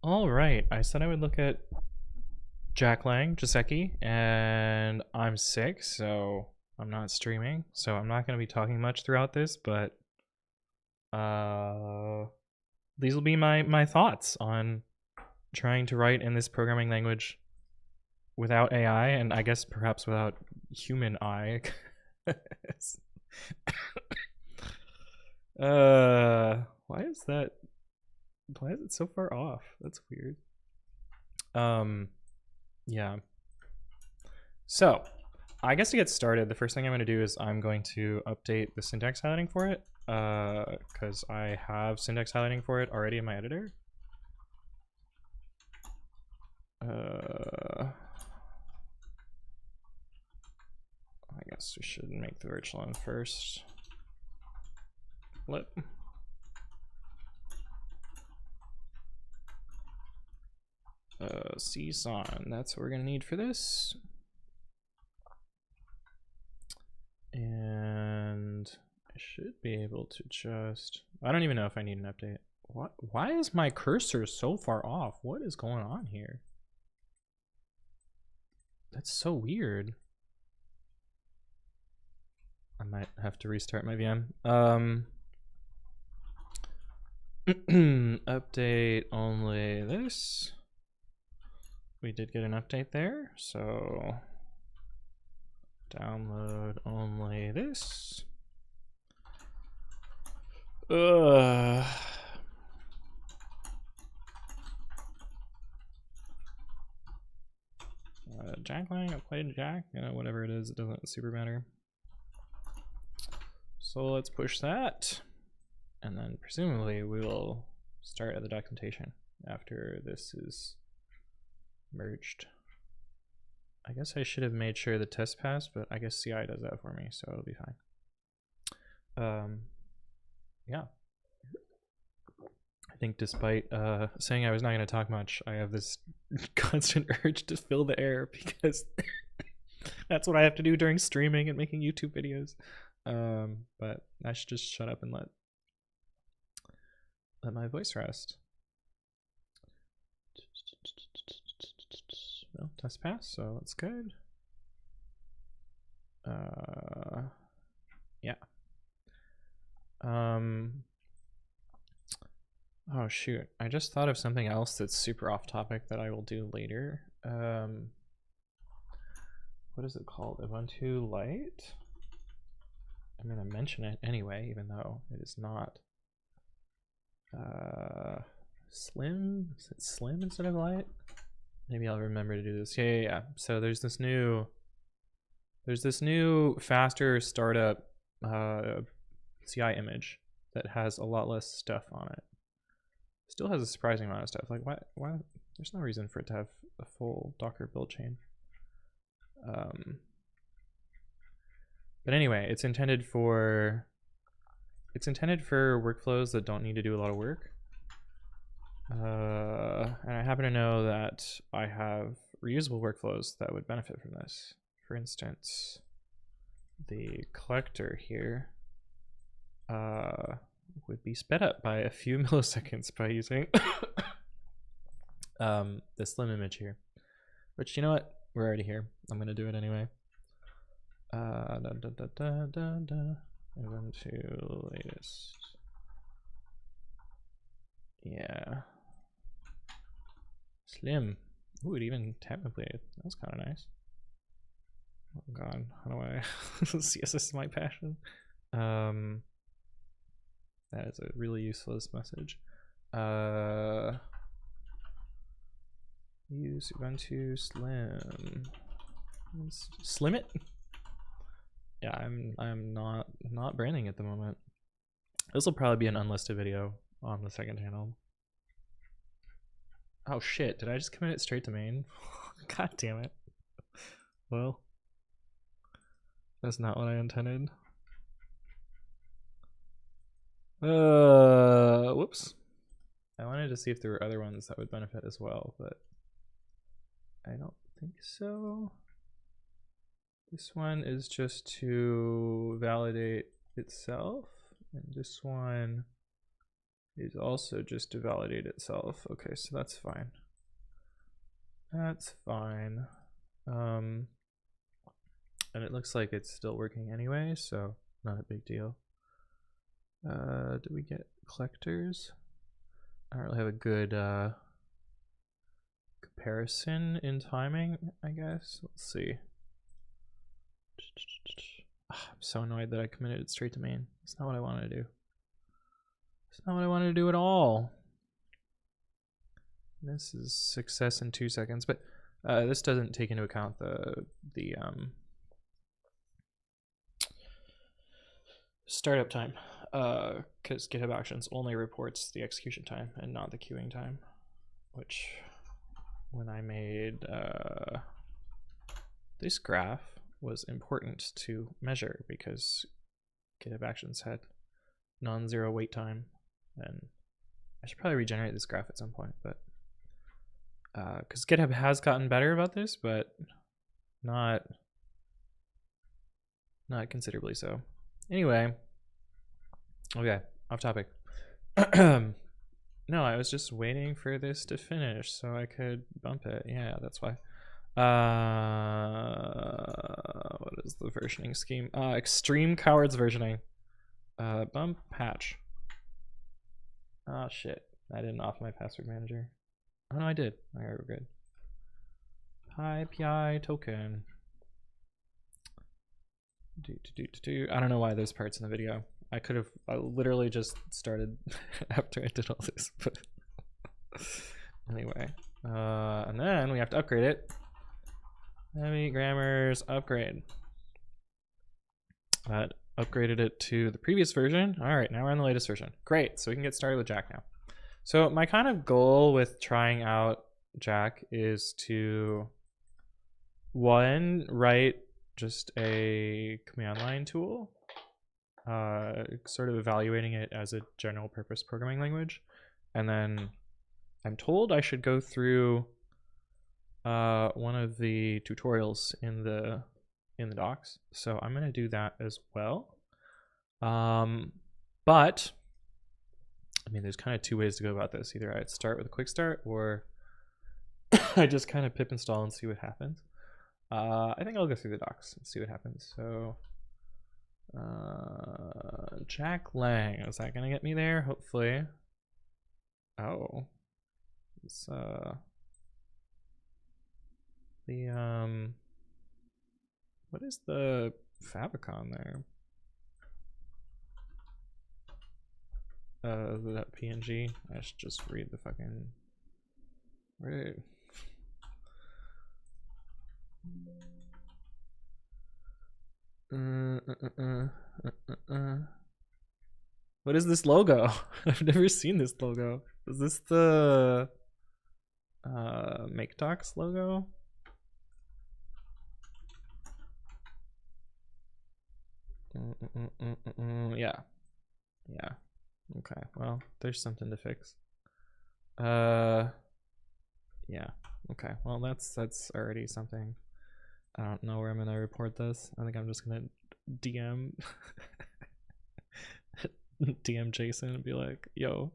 All right, I said I would look at Jack Lang, Jaceki, and I'm sick, so I'm not streaming, so I'm not going to be talking much throughout this, but these will be my thoughts on trying to write in this programming language without AI, and I guess perhaps without human eye. Why is that? Why is it so far off? That's weird. Yeah. So, I guess to get started, the first thing I'm going to do is I'm going to update the syntax highlighting for it, because I have syntax highlighting for it already in my editor. I guess we should make the virtual one first. Flip. CSON, that's what we're gonna need for this. And I should be able to just, I don't even know if I need an update. What? Why is my cursor so far off? What is going on here? That's so weird. I might have to restart my VM. Update only this. We did get an update there, so download only this. Jack Lang, I played Jack, you know, whatever it is, it doesn't super matter. So let's push that, and then presumably we will start at the documentation after this is merged. I guess I should have made sure the test passed, but I guess CI does that for me, so it'll be fine. Yeah. I think despite saying I was not going to talk much, I have this constant urge to fill the air because that's what I have to do during streaming and making YouTube videos. But I should just shut up and let my voice rest. Well, test pass, so that's good. Yeah. Oh shoot, I just thought of something else that's super off topic that I will do later. What is it called? Ubuntu Lite? I'm gonna mention it anyway, even though it is not Slim. Is it Slim instead of Lite? Maybe I'll remember to do this. Yeah. So there's this new faster startup CI image that has a lot less stuff on it. Still has a surprising amount of stuff. Like why there's no reason for it to have a full Docker build chain. But anyway, it's intended for workflows that don't need to do a lot of work. And I happen to know that I have reusable workflows that would benefit from this. For instance, the collector here would be sped up by a few milliseconds by using the Slim image here. Which, you know what? We're already here. I'm gonna do it anyway. Ubuntu latest. Yeah. Slim. Ooh, it even templated. That was kind of nice. Oh god, how do I CSS is my passion. That is a really useless message. Use Ubuntu Slim. Slim it? Yeah, I'm not branding at the moment. This will probably be an unlisted video on the second channel. Oh shit, did I just commit it straight to main? God damn it. Well, that's not what I intended. Whoops. I wanted to see if there were other ones that would benefit as well, but I don't think so. This one is just to validate itself, and this one is also just to validate itself. Okay, so that's fine. That's fine. And it looks like it's still working anyway, so not a big deal. Do we get collectors? I don't really have a good comparison in timing, I guess. Let's see. I'm so annoyed that I committed it straight to main. That's not what I wanted to do. That's not what I wanted to do at all. This is success in 2 seconds, but this doesn't take into account the startup time, because GitHub Actions only reports the execution time and not the queuing time, which when I made this graph was important to measure because GitHub Actions had non-zero wait time, and I should probably regenerate this graph at some point, but because GitHub has gotten better about this, but not considerably so. Anyway, okay, off topic. No, I was just waiting for this to finish so I could bump it. Yeah, that's why. What is the versioning scheme? Extreme Cowards versioning. Bump patch. Oh shit, I didn't off my password manager. Oh no, I did. Alright, we're good. PI token. I don't know why there's parts in the video. I literally just started after I did all this, but anyway. And then we have to upgrade it. Heavy grammars upgrade. Upgraded it to the previous version. All right, now we're on the latest version. Great, so we can get started with Jack now. So my kind of goal with trying out Jack is to, one, write just a command line tool, sort of evaluating it as a general purpose programming language. And then I'm told I should go through one of the tutorials in the docs. So I'm going to do that as well. But I mean, there's kind of two ways to go about this. Either I'd start with a quick start, or I just kind of pip install and see what happens. I think I'll go through the docs and see what happens. So Jack Lang, is that gonna get me there? Hopefully. Oh, it's what is the favicon there? That PNG. I should just read the fucking. Where? What is this logo? I've never seen this logo. Is this the Make Docs logo? Yeah. Yeah. Okay, well, there's something to fix. Yeah. Okay, well, that's already something. I don't know where I'm gonna report this. I think I'm just gonna DM DM Jason and be like, yo,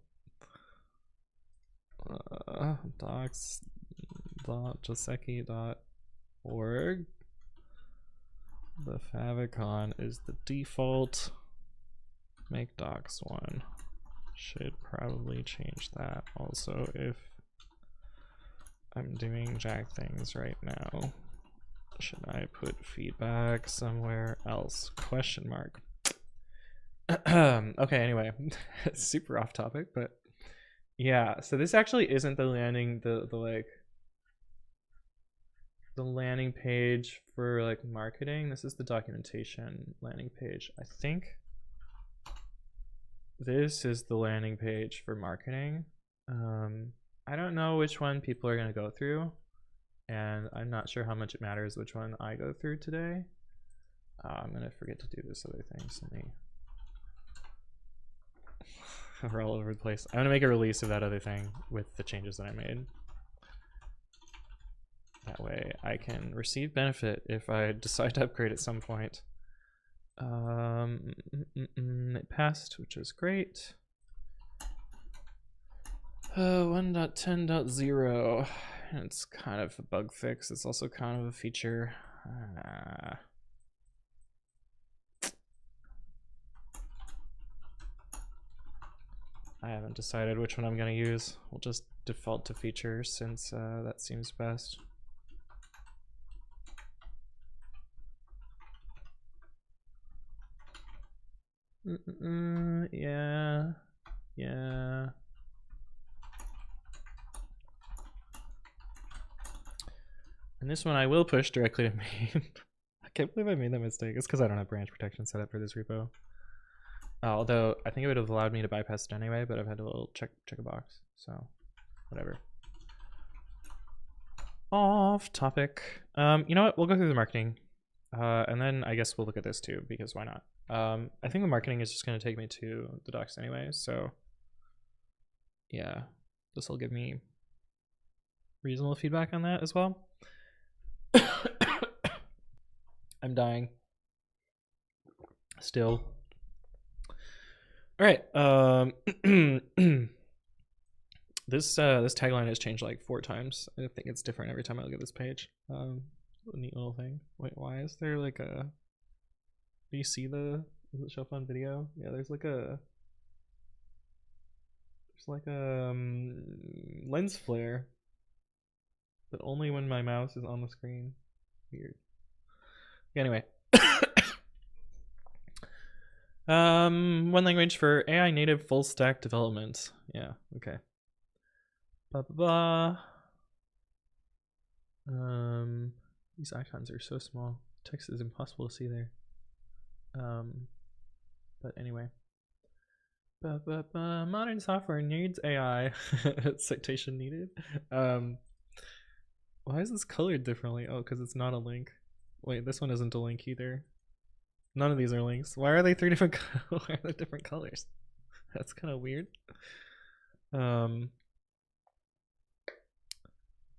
docs.joseki.org. The favicon is the default. Make docs one. Should probably change that also if I'm doing Jack things right now. Should I put feedback somewhere else? Question mark. Okay, anyway, super off topic, but yeah, so this actually isn't the landing, the landing page for like marketing. This is the documentation landing page. I think this is the landing page for marketing. I don't know which one people are going to go through, and I'm not sure how much it matters which one I go through today. I'm going to forget to do this other thing. So we're all over the place. I'm going to make a release of that other thing with the changes that I made. That way I can receive benefit if I decide to upgrade at some point. It passed, which is great. 1.10.0. It's kind of a bug fix. It's also kind of a feature. I haven't decided which one I'm going to use. We'll just default to feature since that seems best. Yeah. And this one I will push directly to main. I can't believe I made that mistake. It's because I don't have branch protection set up for this repo. Although I think it would have allowed me to bypass it anyway, but I've had to check a box, so whatever. Off topic. You know what? We'll go through the marketing, and then I guess we'll look at this too, because why not? I think the marketing is just going to take me to the docs anyway, so yeah, this will give me reasonable feedback on that as well. I'm dying. Still. All right. This tagline has changed like 4 times. I think it's different every time I look at this page. A neat little thing. Wait, why is there like a? Do you see the? Does it show up on video? Yeah, there's like a. There's like a lens flare, but only when my mouse is on the screen. Weird. Anyway. One language for AI native full stack development. Yeah, okay. Blah blah blah. These icons are so small. Text is impossible to see there. But anyway. Modern software needs AI. Citation needed. Why is this colored differently? Oh, because it's not a link. Wait, this one isn't a link either. None of these are links. Why are they 3 different? Why are they different colors? That's kind of weird.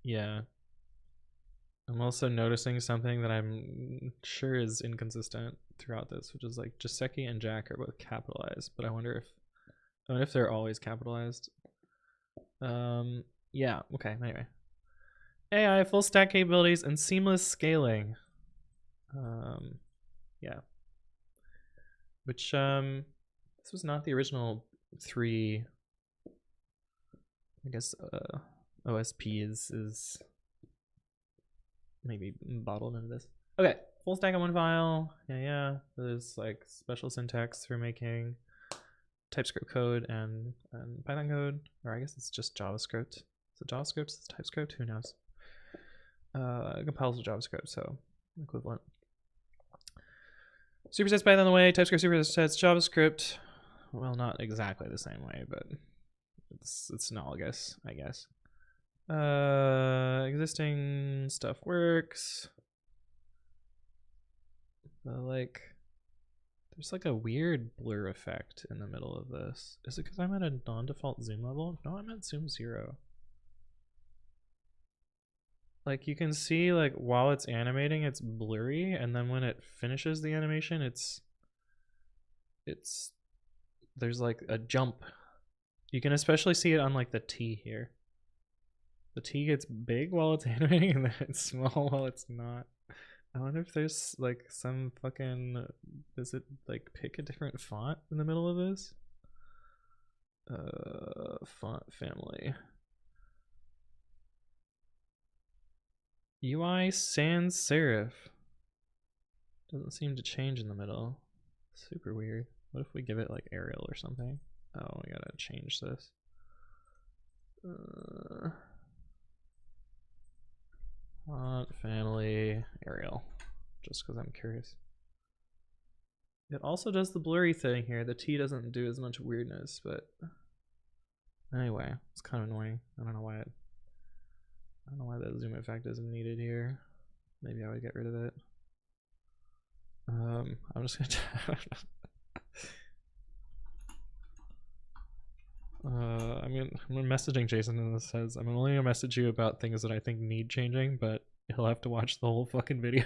Yeah. I'm also noticing something that I'm sure is inconsistent throughout this, which is like Joseki and Jack are both capitalized, but I wonder if they're always capitalized. Yeah. Okay. Anyway. AI full stack capabilities and seamless scaling. Yeah. Which this was not the original 3. I guess OSP is maybe bottled into this. Okay, full stack on one file. Yeah. There's like special syntax for making TypeScript code and Python code, or I guess it's just JavaScript. Is it JavaScript? Is it TypeScript? Who knows? It compiles with JavaScript, so equivalent. Supersets Python the way, TypeScript supersets JavaScript. Well, not exactly the same way, but it's analogous, I guess. Existing stuff works. Like, there's like a weird blur effect in the middle of this. Is it because I'm at a non-default zoom level? No, I'm at zoom 0. Like you can see, like while it's animating, it's blurry, and then when it finishes the animation, it's there's like a jump. You can especially see it on like the T here. The T gets big while it's animating, and then it's small while it's not. I wonder if there's like some fucking, does it like pick a different font in the middle of this? Font family. UI sans serif. Doesn't seem to change in the middle. Super weird. What if we give it like Arial or something? Oh, we gotta change this. Font family Arial. Just because I'm curious. It also does the blurry thing here. The T doesn't do as much weirdness, but anyway, it's kind of annoying. I don't know why that zoom effect isn't needed here. Maybe I would get rid of it. I'm just gonna I'm messaging Jason, and this says I'm only gonna message you about things that I think need changing, but he'll have to watch the whole fucking video.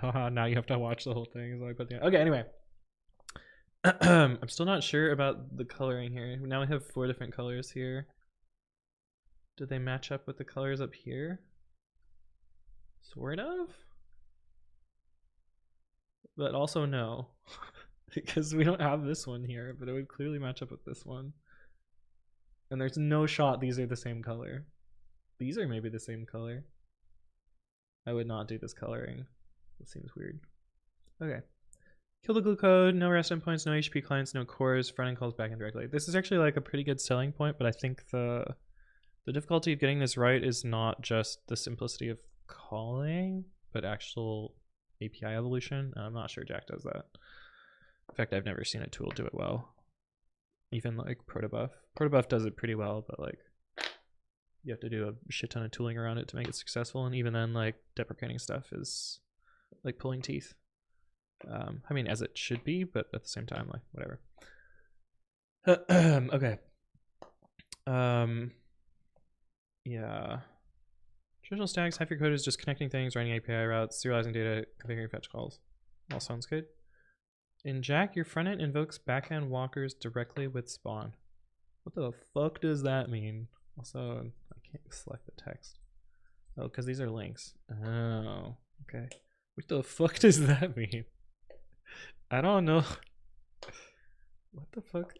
Now you have to watch the whole thing. So I put the... Okay, anyway. I'm still not sure about the coloring here. Now we have 4 different colors here. Do they match up with the colors up here? Sort of? But also no. Because we don't have this one here, but it would clearly match up with this one. And there's no shot these are the same color. These are maybe the same color. I would not do this coloring. It seems weird. Okay. Kill the glue code, no rest endpoints, no HTTP clients, no cores, front end calls back end directly. This is actually like a pretty good selling point, but I think the difficulty of getting this right is not just the simplicity of calling, but actual API evolution. I'm not sure Jack does that. In fact, I've never seen a tool do it well. Even like Protobuf. Protobuf does it pretty well, but like you have to do a shit ton of tooling around it to make it successful, and even then like deprecating stuff is like pulling teeth. I mean, as it should be, but at the same time, like whatever. Okay. Yeah. Traditional stacks, half your code is just connecting things, writing API routes, serializing data, configuring fetch calls. All sounds good. In Jack, your front end invokes backend walkers directly with spawn. What the fuck does that mean? Also, I can't select the text. Oh, because these are links. Oh, okay. What the fuck does that mean? I don't know. What the fuck?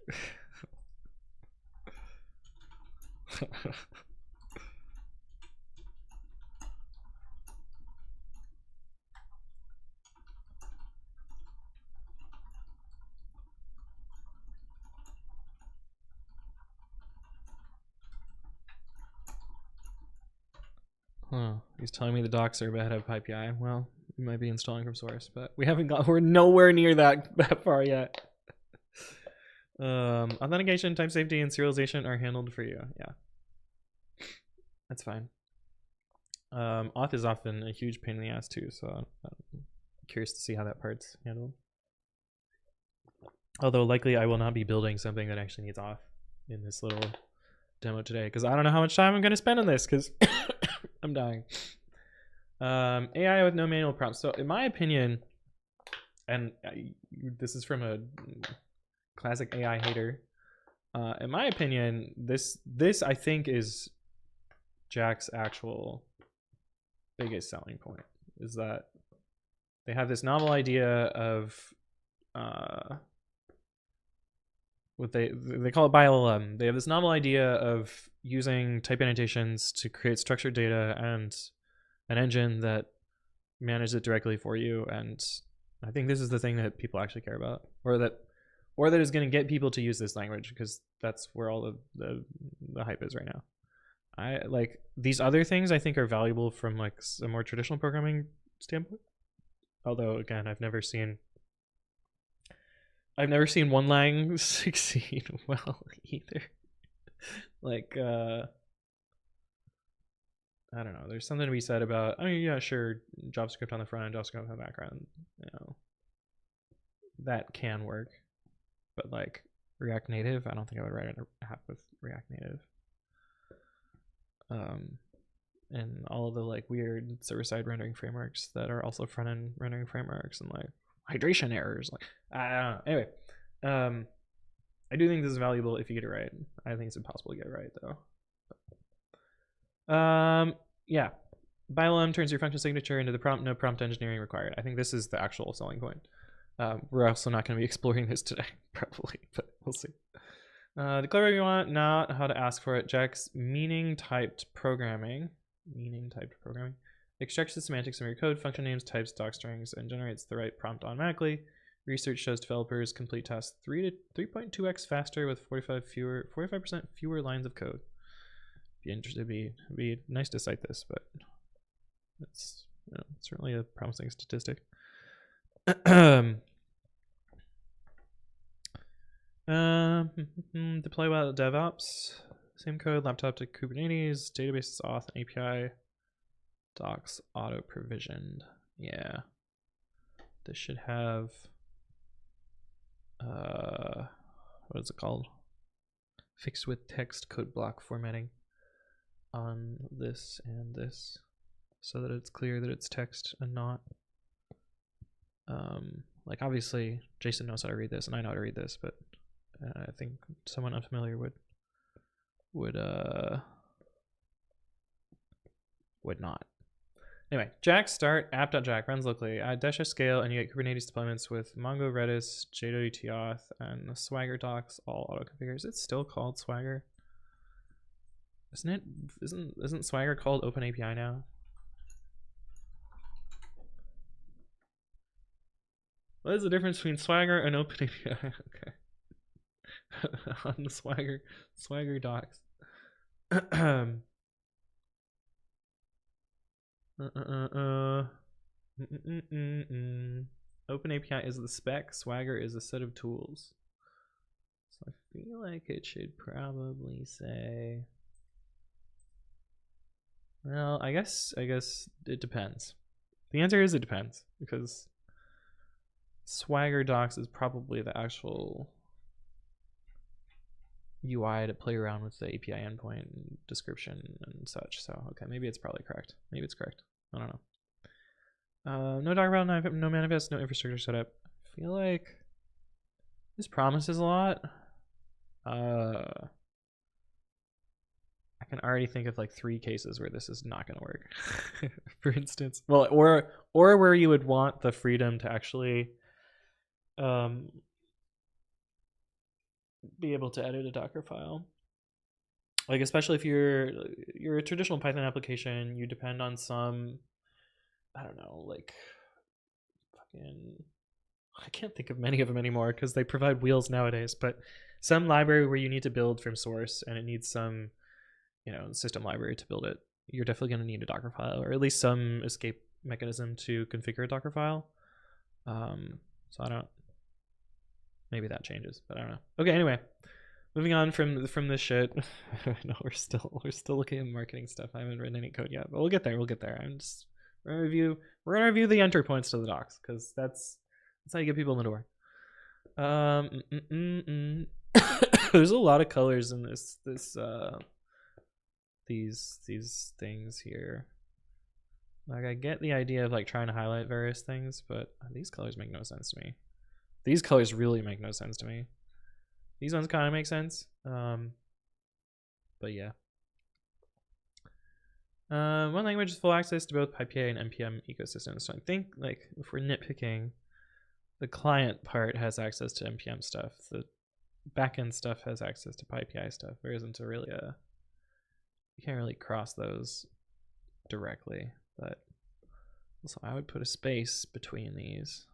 Huh. He's telling me the docs are bad at PyPI. Well, we might be installing from source, but we haven't got. We're nowhere near that far yet. Authentication, type safety, and serialization are handled for you. Yeah, that's fine. Auth is often a huge pain in the ass too, so I'm curious to see how that part's handled. Although likely I will not be building something that actually needs auth in this little demo today, because I don't know how much time I'm going to spend on this, because I'm dying. AI with no manual prompts. So in my opinion, and this is from a classic AI hater, in my opinion, this I think is Jack's actual biggest selling point, is that they have this novel idea of what they call it BioLM. They have this novel idea of using type annotations to create structured data and an engine that manages it directly for you. And I think this is the thing that people actually care about, or that is going to get people to use this language, because that's where all the hype is right now. I like these other things I think are valuable from like a more traditional programming standpoint. Although again, I've never seen one lang succeed well either. Like I don't know, there's something to be said about, I mean, yeah, sure, JavaScript on the front end, JavaScript on the background, you know, that can work. But like React Native, I don't think I would write an app with React Native. And all of the like weird server-side rendering frameworks that are also front-end rendering frameworks, and like hydration errors, like I don't know. Anyway, I do think this is valuable if you get it right. I think it's impossible to get it right though. Yeah, BioLM turns your function signature into the prompt. No prompt engineering required. I think this is the actual selling point. We're also not going to be exploring this today, probably, but we'll see. Declare what you want, not how to ask for it. Jack's meaning typed programming extracts the semantics from your code, function names, types, doc strings, and generates the right prompt automatically. Research shows developers complete tasks 3.2x faster with 45% fewer lines of code. Be interested. Be nice to cite this, but it's, you know, certainly a promising statistic. Deploy while DevOps, same code, laptop to Kubernetes, databases auth, and API docs auto provisioned. Yeah, this should have what is it called? Fixed with text code block formatting on this and this, so that it's clear that it's text and not Like obviously Jason knows how to read this and I know how to read this, but I think someone unfamiliar would not. Anyway, Jack start app.jack runs locally. Add dash scale and you get Kubernetes deployments with Mongo, Redis, JWT auth, and the Swagger docs all auto configures. It's still called Swagger, isn't it? Isn't Swagger called Open API now? What is the difference between Swagger and Open API? Okay. On the Swagger docs. Open API is the spec, Swagger is a set of tools. So I feel like it should probably say, well, I guess it depends. The answer is it depends, because Swagger docs is probably the actual UI to play around with the API endpoint and description and such. So okay, maybe it's probably correct. Maybe it's correct. I don't know. No Docker file, no manifest, no infrastructure setup. I feel like this promises a lot. I can already think of like 3 cases where this is not going to work. For instance, well, or where you would want the freedom to actually be able to edit a Docker file. Like especially if you're a traditional Python application, you depend on some, I don't know, like fucking, I can't think of many of them anymore because they provide wheels nowadays, but some library where you need to build from source and it needs some, you know, system library to build it. You're definitely going to need a Docker file, or at least some escape mechanism to configure a Docker file. So I don't, maybe that changes, but I don't know. Okay, anyway, moving on from this shit. No, we're still looking at marketing stuff. I haven't written any code yet, but we'll get there. We're gonna review the entry points to the docs, because that's how you get people in the door. There's a lot of colors in these things here. Like I get the idea of like trying to highlight various things, but these colors make no sense to me. These colors really make no sense to me. These ones kind of make sense. But yeah. One language is full access to both PyPI and NPM ecosystems. So I think like if we're nitpicking, the client part has access to NPM stuff. The backend stuff has access to PyPI stuff. There isn't a really you can't really cross those directly, but also I would put a space between these.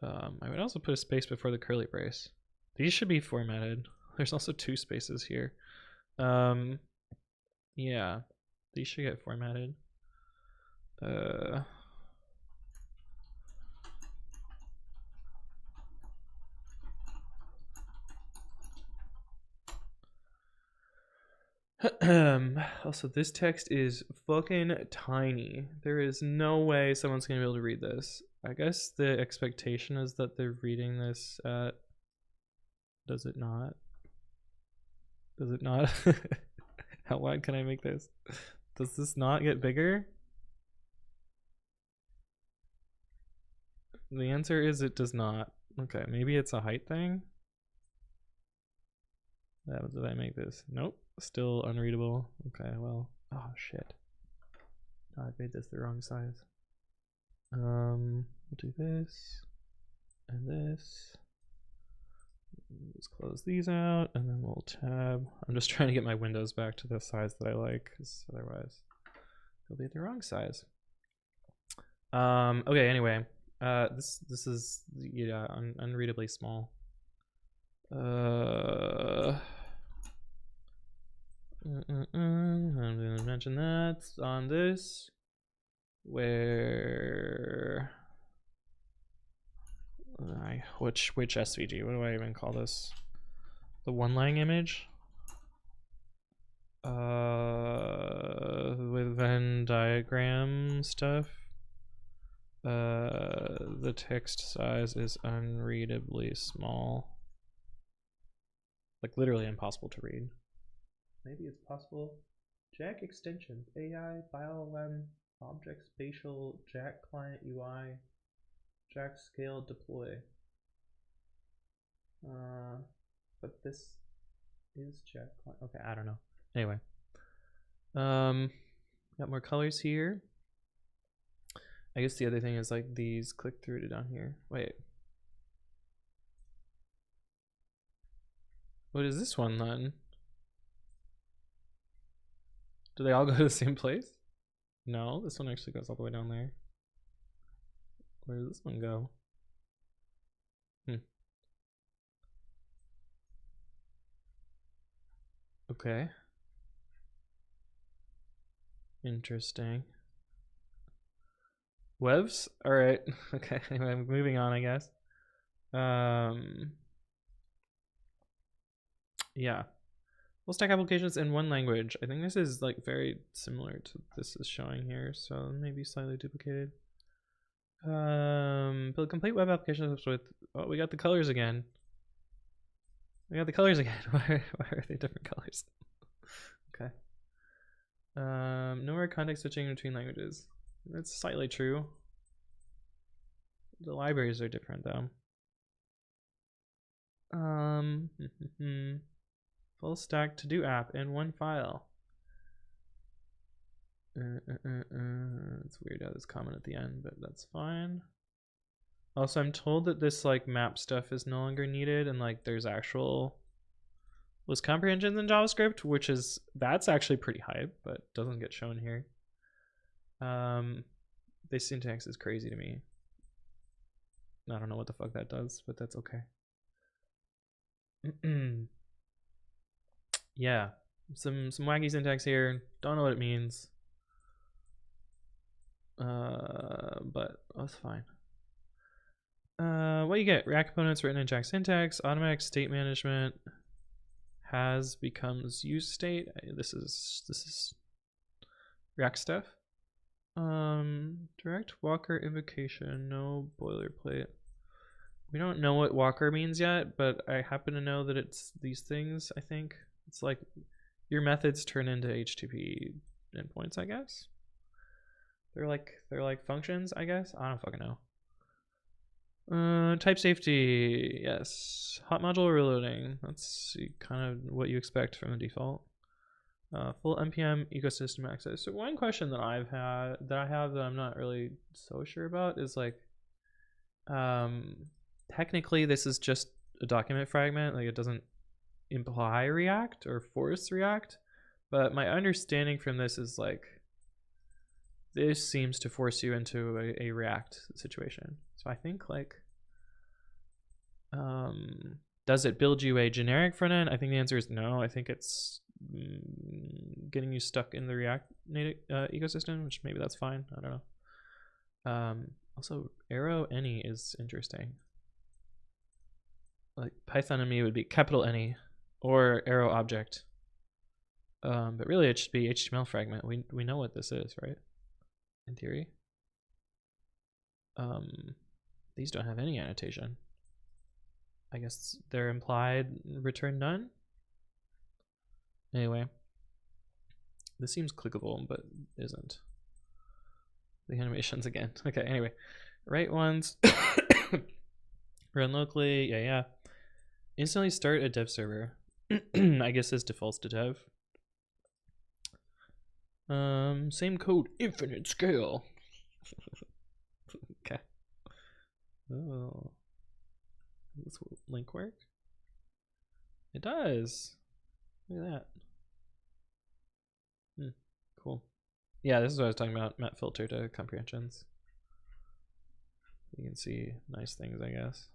I would also put a space before the curly brace. These should be formatted. There's also 2 spaces here. Yeah, these should get formatted. Also, this text is fucking tiny. There is no way someone's gonna be able to read this. I guess the expectation is that they're reading this at, does it not? Does it not? How wide can I make this? Does this not get bigger? The answer is it does not. Okay, maybe it's a height thing. Did I make this? Nope, still unreadable. Okay, well, oh shit. I made this the wrong size. We'll do this and this. Let's close these out and then we'll tab. I'm just trying to get my windows back to the size that I like, because otherwise they'll be the wrong size. Okay, anyway, this is, yeah, unreadably small. I'm gonna mention that on this, where which SVG? What do I even call this? The one-line image. With Venn diagram stuff. The text size is unreadably small. Like literally impossible to read. Maybe it's possible. Jack extensions, AI, BioLM, Object Spatial, Jack Client UI. Jack scale deploy. But this is Jack. Okay, I don't know. Anyway, got more colors here. I guess the other thing is like these click through to down here. Wait. What is this one then? Do they all go to the same place? No, this one actually goes all the way down there. Where does this one go? Okay. Interesting. Webs? Alright. Okay, anyway, moving on, I guess. Yeah. Full stack applications in one language. I think this is like very similar to this is showing here, so maybe slightly duplicated. Build complete web applications with, oh, we got the colors again. We got the colors again. Why are they different colors? Okay. No more context switching between languages. That's slightly true. The libraries are different though. Full stack to do app in one file. It's weird how this comment at the end, but that's fine. Also, I'm told that this like map stuff is no longer needed, and like there's actual list comprehensions in JavaScript, which is that's actually pretty hype, but doesn't get shown here. This syntax is crazy to me. I don't know what the fuck that does, but that's okay. Yeah, some wacky syntax here. Don't know what it means. But that's fine. What you get? React components written in Jack syntax, automatic state management, has becomes use state. This is React stuff. Direct walker invocation, no boilerplate. We don't know what walker means yet, but I happen to know that it's these things. I think it's like your methods turn into HTTP endpoints, I guess. They're like functions, I guess. I don't fucking know. Type safety, yes. Hot module reloading. That's kind of what you expect from the default. Full npm ecosystem access. So one question that I have that I'm not really so sure about is like, technically this is just a document fragment. Like it doesn't imply React or force React, but my understanding from this is like, this seems to force you into a React situation. So I think like, does it build you a generic front end? I think the answer is no. I think it's getting you stuck in the React native ecosystem, which maybe that's fine. I don't know. Also, arrow any is interesting. Like Python and me would be capital Any or arrow object. But really it should be HTML fragment. We know what this is, right? In theory. These don't have any annotation. I guess they're implied return none. Anyway, this seems clickable, but isn't. The animations again. Okay, anyway, write ones. Run locally. Yeah. Instantly start a dev server. I guess this defaults to dev. Same code, infinite scale. Okay. Oh, does this link work? It does. Look at that. Cool. Yeah, this is what I was talking about. Map filter to comprehensions. You can see nice things, I guess.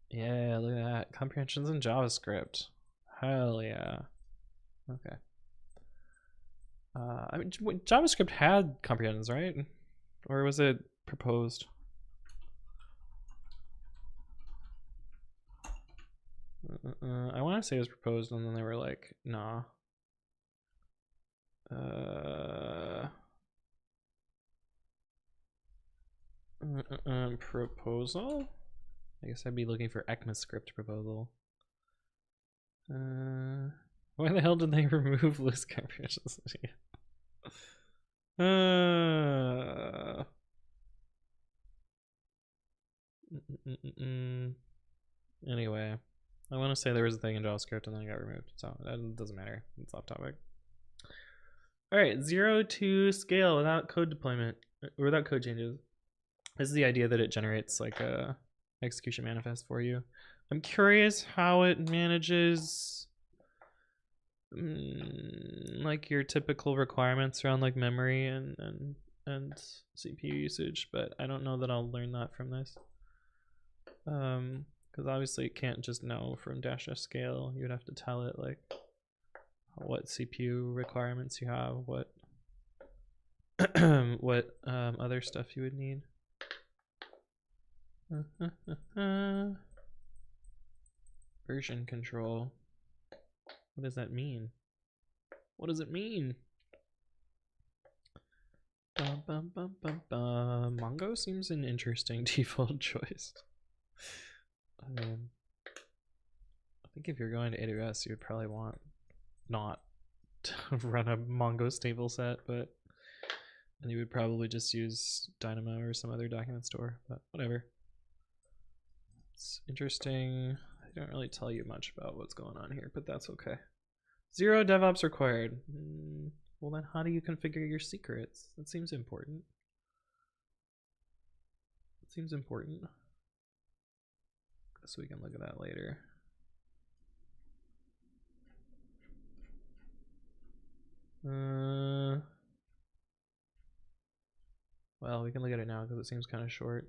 Yeah, look at that. Comprehensions in JavaScript. Hell yeah. Okay. I mean, JavaScript had comprehensions, right? Or was it proposed? I want to say it was proposed, and then they were like, nah. Proposal? I guess I'd be looking for ECMAScript proposal. Why the hell did they remove list comprehensions? Anyway, I want to say there was a thing in JavaScript and then it got removed, so that doesn't matter. It's off topic. All right, 0 to scale without code deployment or without code changes. This is the idea that it generates like a execution manifest for you. I'm curious how it manages like your typical requirements around like memory and CPU usage, but I don't know that I'll learn that from this. Because obviously it can't just know from dash scale. You'd have to tell it like what CPU requirements you have, what what other stuff you would need. Version control. What does that mean? What does it mean? Mongo seems an interesting default choice. I think if you're going to AWS, you would probably want not to run a Mongo stable set, but and you would probably just use Dynamo or some other document store, but whatever. It's interesting. I don't really tell you much about what's going on here, but that's okay. 0 DevOps required. Well, then how do you configure your secrets? That seems important. It seems important. So we can look at that later. Well, we can look at it now because it seems kind of short.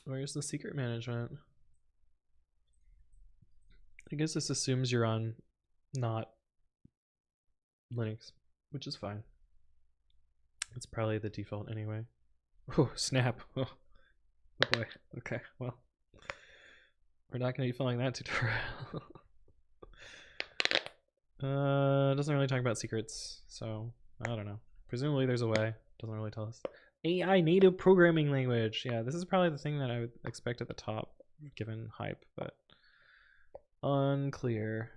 Where's the secret management? I guess this assumes you're on not Linux, which is fine. It's probably the default anyway. Oh, snap. Oh boy. Okay, well. We're not going to be following that tutorial. It doesn't really talk about secrets, so I don't know. Presumably there's a way. Doesn't really tell us. AI native programming language. Yeah, this is probably the thing that I would expect at the top, given hype, but unclear.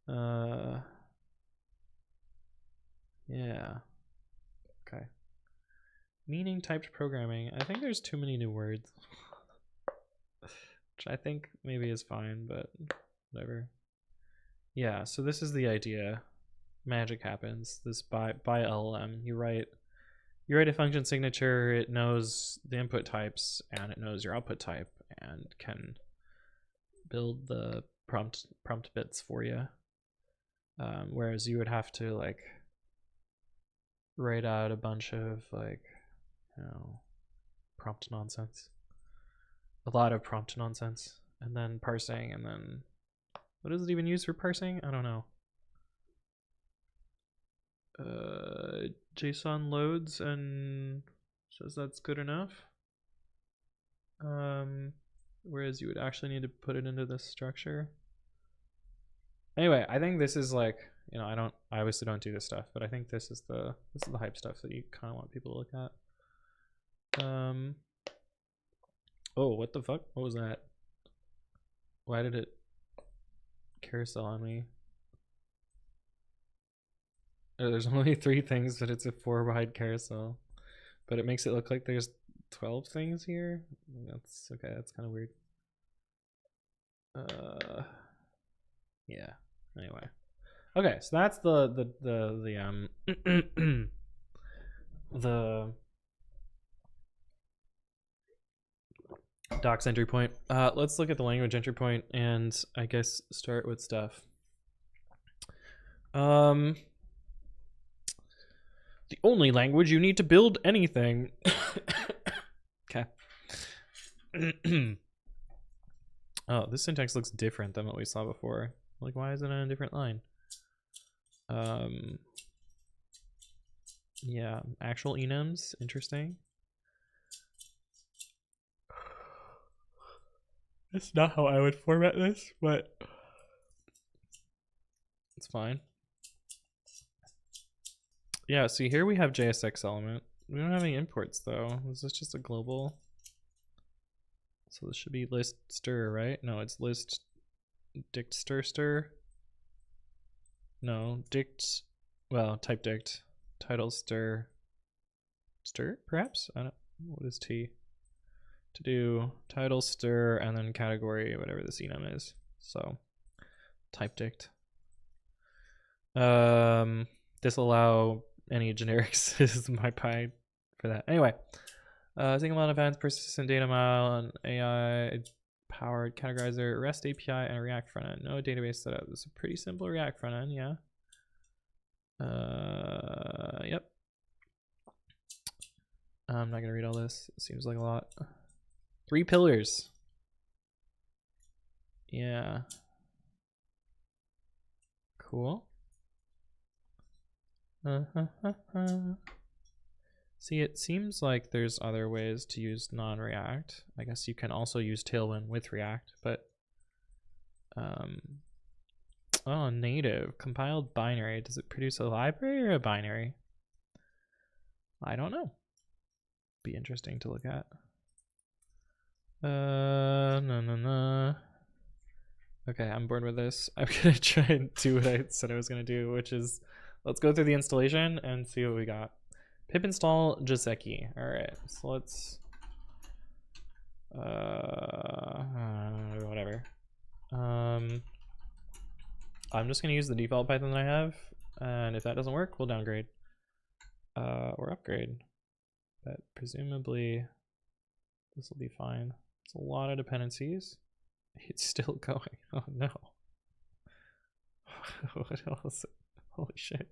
Yeah. Okay. Meaning typed programming. I think there's too many new words. Which I think maybe is fine, but whatever. Yeah, so this is the idea. Magic happens. This by LLM, you write a function signature, it knows the input types and it knows your output type and can build the prompt bits for you. Whereas you would have to like write out a bunch of like, you know, prompt nonsense. A lot of prompt nonsense, and then parsing, and then what does it even use for parsing? I don't know. JSON loads and says that's good enough. Whereas you would actually need to put it into this structure. Anyway, I think this is like, you know, I obviously don't do this stuff, but I think this is the hype stuff that you kind of want people to look at. Oh, what the fuck? What was that? Why did it carousel on me? Oh, there's only 3 things, but it's a 4 wide carousel. But it makes it look like there's 12 things here. That's okay, that's kind of weird. Yeah. Anyway. Okay, so that's the docs entry point. Let's look at the language entry point and I guess start with stuff. The only language you need to build anything. Okay. Oh, this syntax looks different than what we saw before. Like, why is it on a different line? Yeah, actual enums, interesting. That's not how I would format this, but it's fine. Yeah, see here we have JSX element. We don't have any imports though. This is just a global. So this should be list stir, right? No, it's list dict stir. No, dict, well, type dict, title stir. Stir, perhaps? I don't. What is T? To do title stir and then category, whatever the enum is. So type dict. Disallow any generics is my pie for that. Anyway, single events, persistent data model, and AI powered categorizer, REST API, and a React front end. No database setup. This is a pretty simple React front end, yeah. Yep. I'm not gonna read all this. It seems like a lot. 3 pillars. Yeah. Cool. See, it seems like there's other ways to use non-React. I guess you can also use Tailwind with React, but oh, native compiled binary. Does it produce a library or a binary? I don't know. Be interesting to look at. No. Okay, I'm bored with this. I'm gonna try and do what I said I was gonna do, which is let's go through the installation and see what we got. Pip install Joseki. All right, so let's whatever. I'm just gonna use the default Python that I have, and if that doesn't work, we'll downgrade or upgrade. But presumably this will be fine. It's a lot of dependencies. It's still going. Oh no. What else? Holy shit.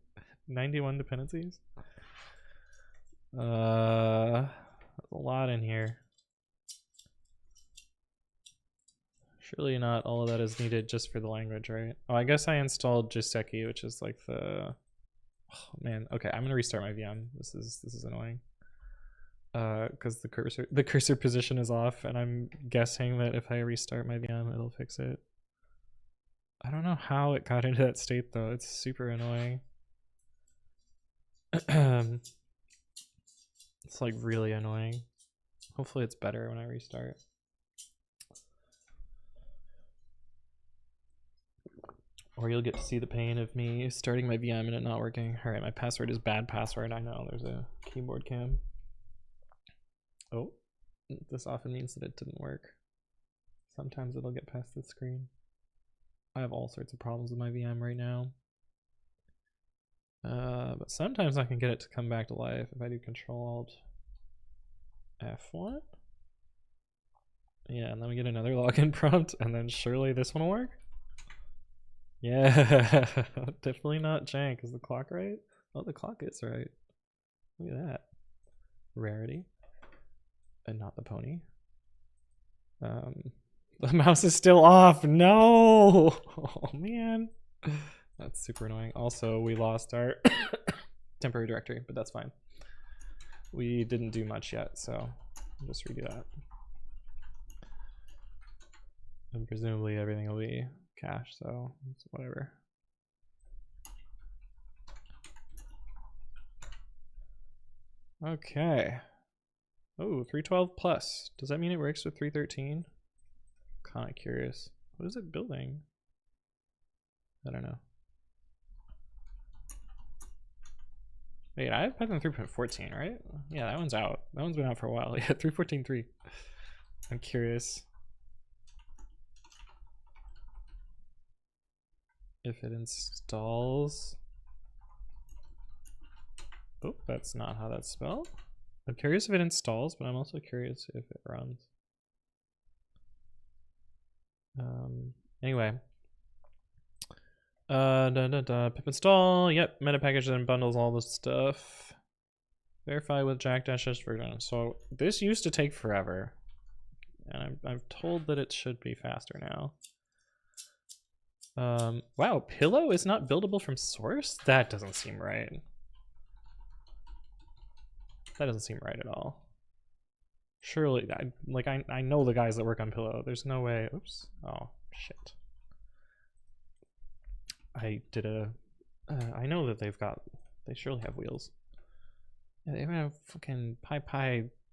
91 dependencies? There's a lot in here. Surely not all of that is needed just for the language, right? Oh, I guess I installed Joseki, which is like the... Oh man, okay, I'm gonna restart my VM. This is annoying. Because the cursor position is off, and I'm guessing that if I restart my VM, it'll fix it. I don't know how it got into that state though. It's super annoying. It's like really annoying. Hopefully it's better when I restart. Or you'll get to see the pain of me starting my VM and it not working. All right, my password is bad password. I know there's a keyboard cam. Oh, this often means that it didn't work. Sometimes it'll get past the screen. I have all sorts of problems with my VM right now. But sometimes I can get it to come back to life if I do Control-Alt-F1. Yeah, and then we get another login prompt, and then surely this one will work? Yeah, definitely not jank. Is the clock right? Oh, the clock is right. Look at that. Rarity. And not the pony. The mouse is still off. No! Oh man. That's super annoying. Also, we lost our temporary directory, but that's fine. We didn't do much yet, so I'll just redo that. And presumably everything will be cached, so it's whatever. Okay. Oh, 312 plus. Does that mean it works with 313? Kind of curious. What is it building? I don't know. Wait, I have Python 3.14, right? Yeah, that one's out. That one's been out for a while. Yeah, 3.14.3. I'm curious if it installs. Oh, that's not how that's spelled. I'm curious if it installs, but I'm also curious if it runs. Anyway. Pip install. Yep, meta package and bundles all this stuff. Verify with jack-dash version. So this used to take forever, and I'm told that it should be faster now. Wow, Pillow is not buildable from source? That doesn't seem right. That doesn't seem right at all. Surely, I know the guys that work on Pillow. There's no way. Oops. Oh, shit. I did a... I know that they surely have wheels. Yeah, they even have fucking Pi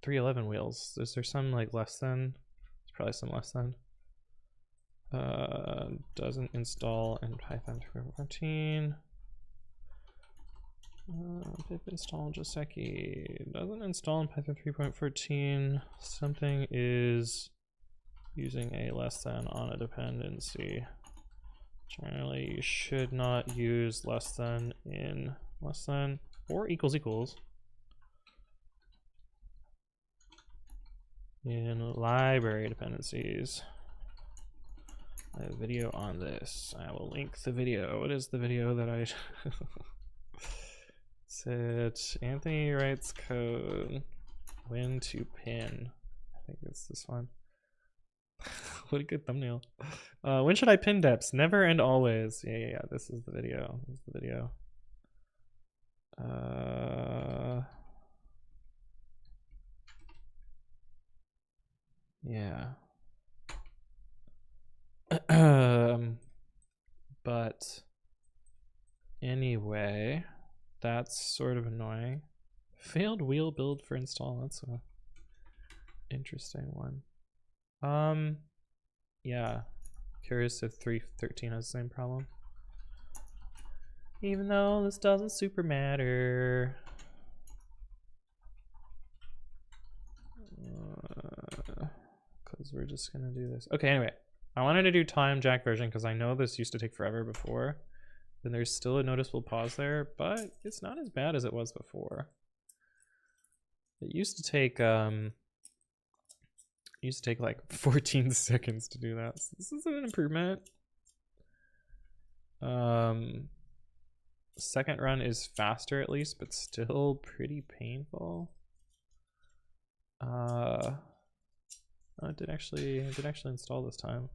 311 wheels. Is there some like less than? There's probably some less than. Doesn't install in Python 3.14. Pip install Joseki. Doesn't install in Python 3.14. Something is using a less than on a dependency. Generally, you should not use less than in less than or equals equals in library dependencies. I have a video on this. I will link the video. What is the video that I said? Anthony writes code. When to pin. I think it's this one. What a good thumbnail. When should I pin deps? Never and always. Yeah. This is the video. This is the video. Yeah. But anyway, that's sort of annoying. Failed wheel build for install. That's a interesting one. Yeah. Curious if 3.13 has the same problem. Even though this doesn't super matter. Because we're just gonna do this. Okay, anyway. I wanted to do time jack version because I know this used to take forever before. Then there's still a noticeable pause there, but it's not as bad as it was before. It used to take like 14 seconds to do that. So this is an improvement. Second run is faster at least, but still pretty painful. Oh, it did actually install this time.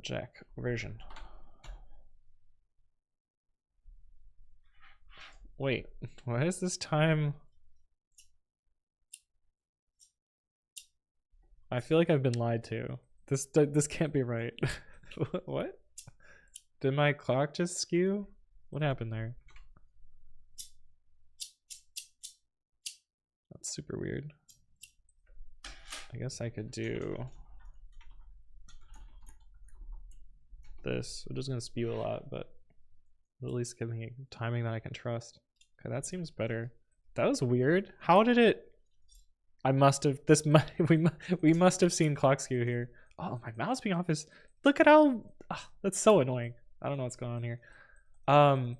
Jack version. Wait, why is this time? I feel like I've been lied to. This can't be right. What? Did my clock just skew? What happened there? That's super weird. I guess I could do this. I'm just gonna spew a lot, but at least give me timing that I can trust. Okay, that seems better. That was weird. How did it? I must have. We must have seen clock skew here. Oh, my mouse being off is. Look at how. That's so annoying. I don't know what's going on here. I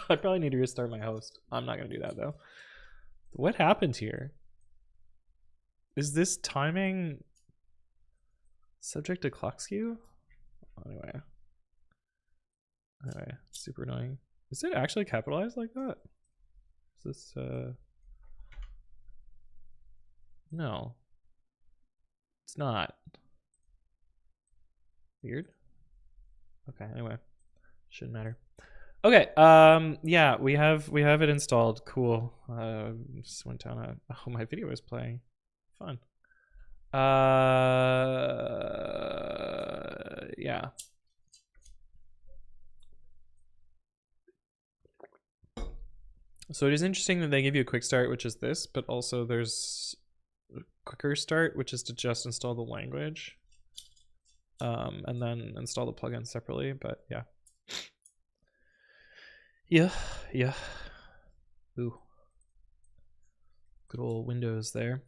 probably need to restart my host. I'm not gonna do that though. What happened here? Is this timing subject to clock skew? Anyway, super annoying. Is it actually capitalized like that? Is this no, it's not. Weird. Okay, anyway, shouldn't matter. Okay, yeah, we have it installed. Cool. Just went down a, oh, my video is playing. Fun. Yeah. So it is interesting that they give you a quick start, which is this, but also there's a quicker start, which is to just install the language, and then install the plugin separately. But yeah. Yeah. Ooh. Good old Windows there.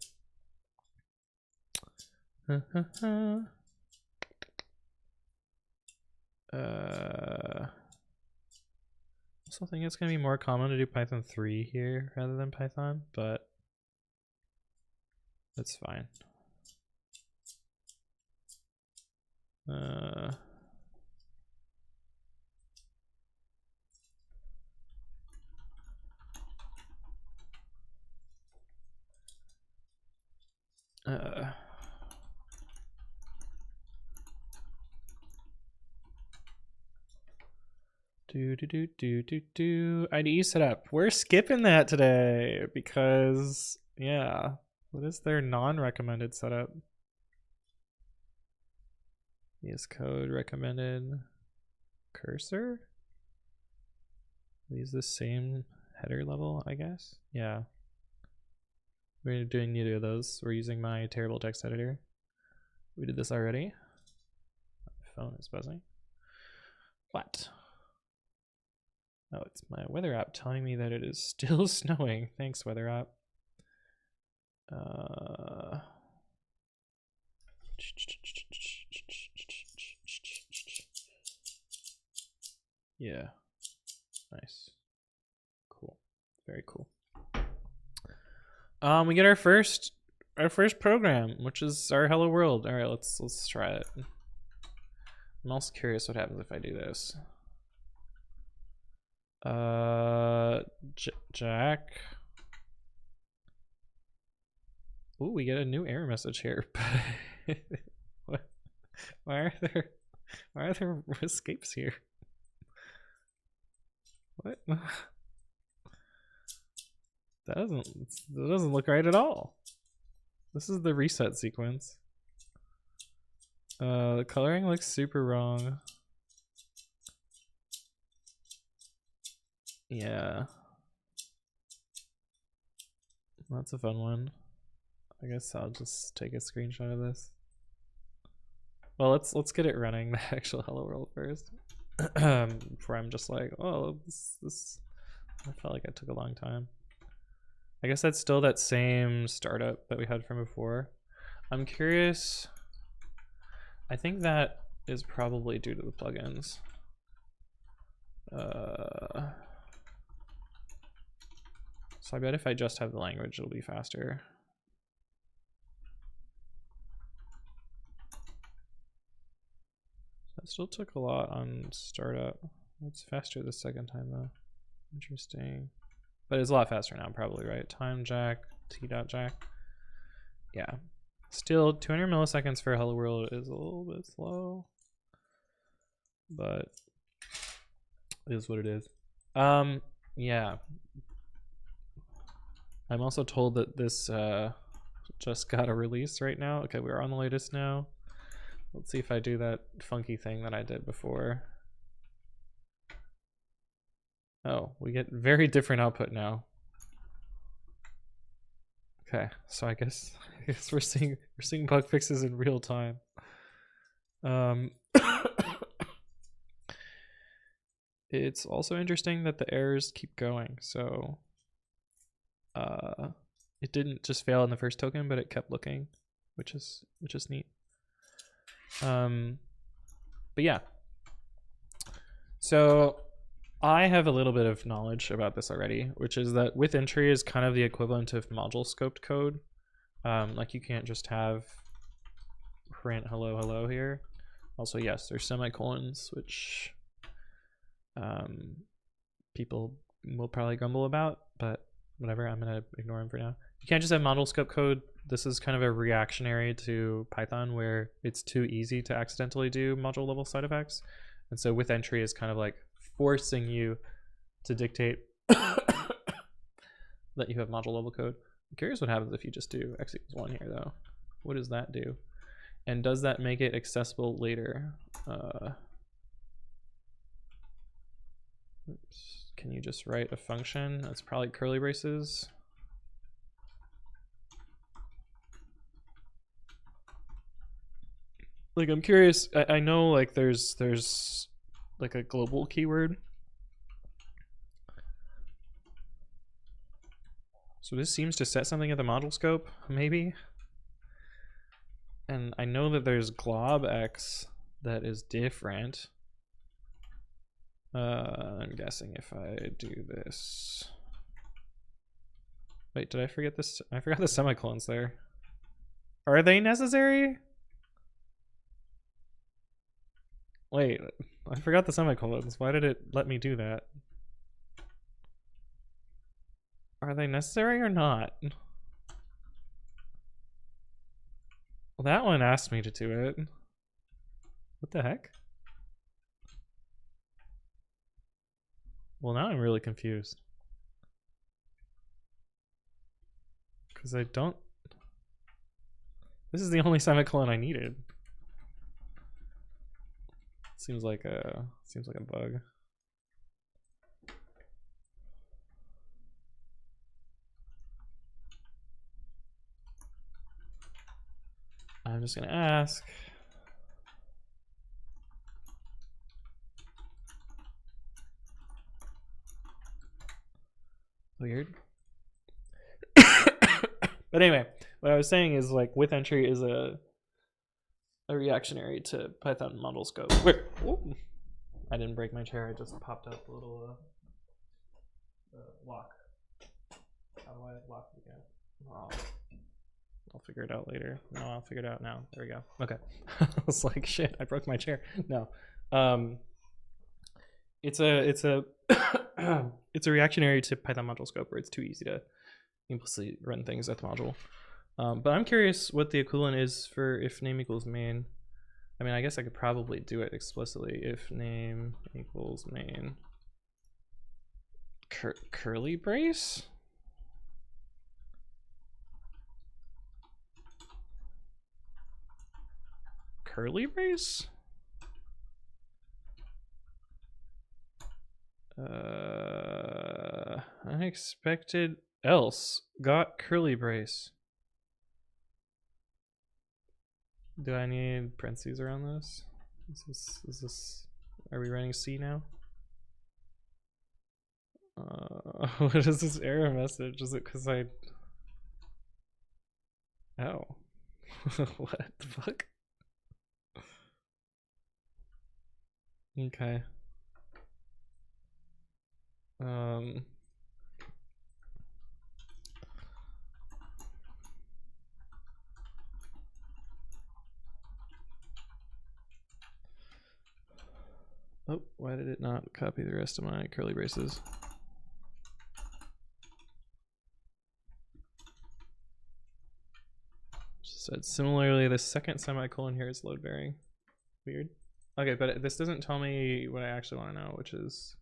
I also think it's gonna be more common to do Python 3 here rather than Python, but that's fine. IDE setup. We're skipping that today because, yeah, what is their non-recommended setup? VS Code recommended cursor. These the same header level, I guess. Yeah. We're doing neither of those. We're using my terrible text editor. We did this already. My phone is buzzing. What? Oh, it's my weather app telling me that it is still snowing. Thanks, weather app. Yeah. Nice. Cool. Very cool. We get our first program, which is our hello world. All right, let's try it. I'm also curious what happens if I do this. Jack. Ooh, we get a new error message here. What? Why are there escapes here? What? That doesn't look right at all. This is the reset sequence. The coloring looks super wrong. Yeah. That's a fun one. I guess I'll just take a screenshot of this. Well, let's get it running, the actual hello world first. Before I'm just like, oh, this I felt like it took a long time. I guess that's still that same startup that we had from before. I'm curious. I think that is probably due to the plugins. So I bet if I just have the language, it'll be faster. That still took a lot on startup. It's faster the second time though. Interesting. But it's a lot faster now, probably, right? Time jack, t.jack. Yeah. Still 200 milliseconds for hello world is a little bit slow. But it is what it is. Yeah. I'm also told that this just got a release right now. Okay, we're on the latest now. Let's see if I do that funky thing that I did before. Oh, we get very different output now. Okay, so I guess we're seeing bug fixes in real time. It's also interesting that the errors keep going. So it didn't just fail in the first token, but it kept looking, which is neat. But yeah. So I have a little bit of knowledge about this already, which is that with entry is kind of the equivalent of module scoped code. Like you can't just have print hello hello here. Also, yes, there's semicolons, which people will probably grumble about, but whatever, I'm gonna ignore them for now. You can't just have module scope code. This is kind of a reactionary to Python where it's too easy to accidentally do module level side effects. And so with entry is kind of like forcing you to dictate that you have module level code. I'm curious what happens if you just do x equals 1 here though. What does that do? And does that make it accessible later? Oops. Can you just write a function? That's probably curly braces. Like I'm curious, I know like there's like a global keyword. So this seems to set something at the module scope, maybe. And I know that there's glob x that is different. I'm guessing if I do this. Wait, did I forget this? I forgot the semicolons there. Are they necessary? Wait, I forgot the semicolons. Why did it let me do that? Are they necessary or not? Well, that one asked me to do it. What the heck? Well, now I'm really confused. Because I don't... This is the only semicolon I needed. Seems like a bug. I'm just gonna ask. Weird. But anyway, what I was saying is like with entry is a reactionary to Python model scope. Where? Ooh. I didn't break my chair. I just popped up a little lock. How do I lock it again? Oh, I'll figure it out later. No, I'll figure it out now. There we go. Okay. I was like, shit, I broke my chair. No. It's a it's a reactionary to Python module scope where it's too easy to implicitly run things at the module. But I'm curious what the equivalent is for if name equals main. I mean, I guess I could probably do it explicitly if name equals main. Curly brace? Curly brace? Unexpected else got curly brace. Do I need parentheses around this? Is this, are we running C now? What is this error message? Is it because I, oh, what the fuck? Okay. Oh, why did it not copy the rest of my curly braces? Just said similarly, the second semicolon here is load bearing. Weird. Okay, but this doesn't tell me what I actually want to know, which is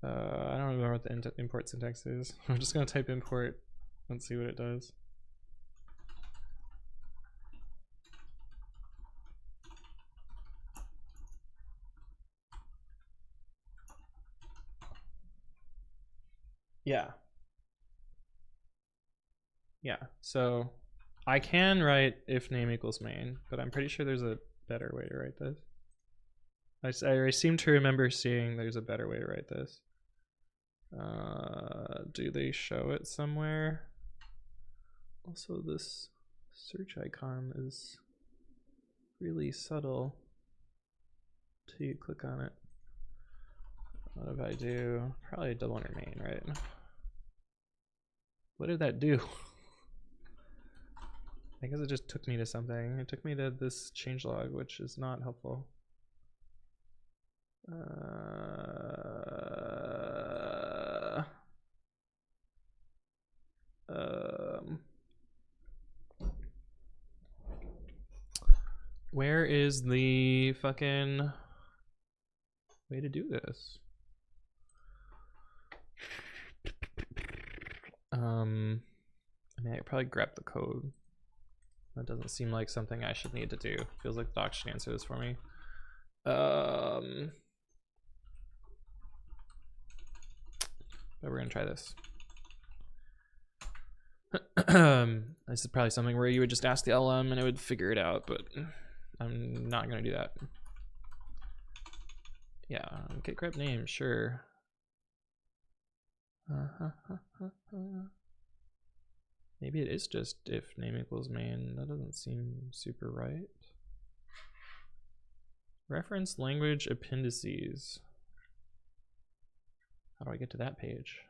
I don't remember what the import syntax is. I'm just gonna type import and see what it does. Yeah. Yeah, so I can write if name equals main, but I'm pretty sure there's a better way to write this. I seem to remember seeing there's a better way to write this. Do they show it somewhere? Also, this search icon is really subtle till you click on it. What if I do? Probably double under main, right? What did that do? I guess it just took me to something. It took me to this changelog, which is not helpful. Where is the fucking way to do this? I mean, I could probably grab the code. That doesn't seem like something I should need to do. Feels like the doc should answer this for me. But we're gonna try this. This is probably something where you would just ask the LM and it would figure it out, but I'm not gonna do that. Yeah, get grab name, sure. Maybe it is just if name equals main. That doesn't seem super right. Reference language appendices. How do I get to that page?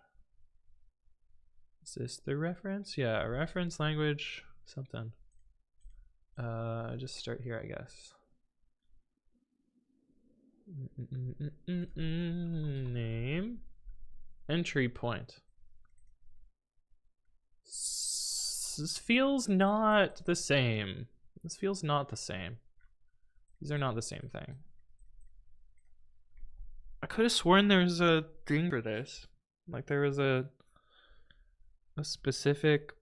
Is this the reference? Yeah, reference language something. Just start here, I guess. Name. Entry point. This feels not the same. This feels not the same. These are not the same thing. I could have sworn there was a thing for this. Like there was a specific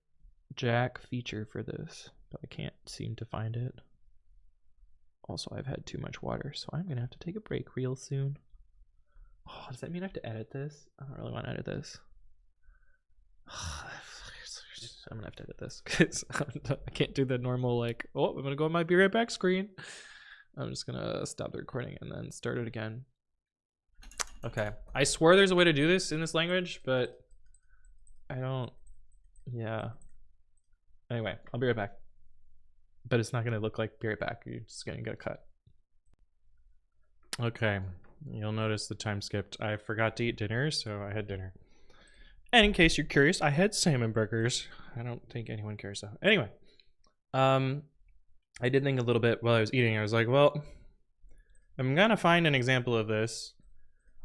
Jack feature for this, but I can't seem to find it. Also, I've had too much water, so I'm gonna have to take a break real soon. Oh, does that mean I have to edit this? I don't really want to edit this. I'm gonna have to edit this because I can't do the normal like, oh, I'm gonna go on my be right back screen. I'm just gonna stop the recording and then start it again. Okay. I swear there's a way to do this in this language, but I don't. Yeah. Anyway, I'll be right back. But it's not going to look like be right back. You're just going to get a cut. Okay. You'll notice the time skipped. I forgot to eat dinner, so I had dinner. And in case you're curious, I had salmon burgers. I don't think anyone cares though. Anyway, I did think a little bit while I was eating. I was like, well, I'm gonna find an example of this.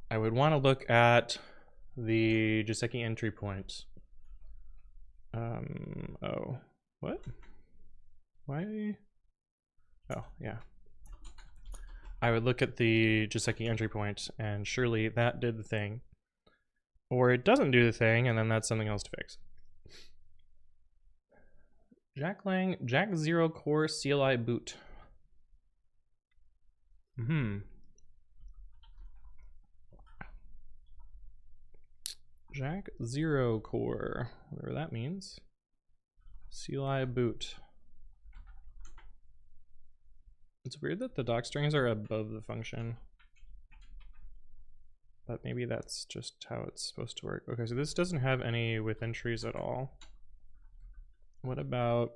I would want to look at the Joseki entry point. Oh, what? Why? Oh, yeah. I would look at the Joseki entry point, and surely that did the thing. Or it doesn't do the thing, and then that's something else to fix. Jack Lang, Jack 0 core CLI boot. Jack 0 core, whatever that means. CLI boot. It's weird that the doc strings are above the function. But maybe that's just how it's supposed to work. Okay, so this doesn't have any with entries at all. What about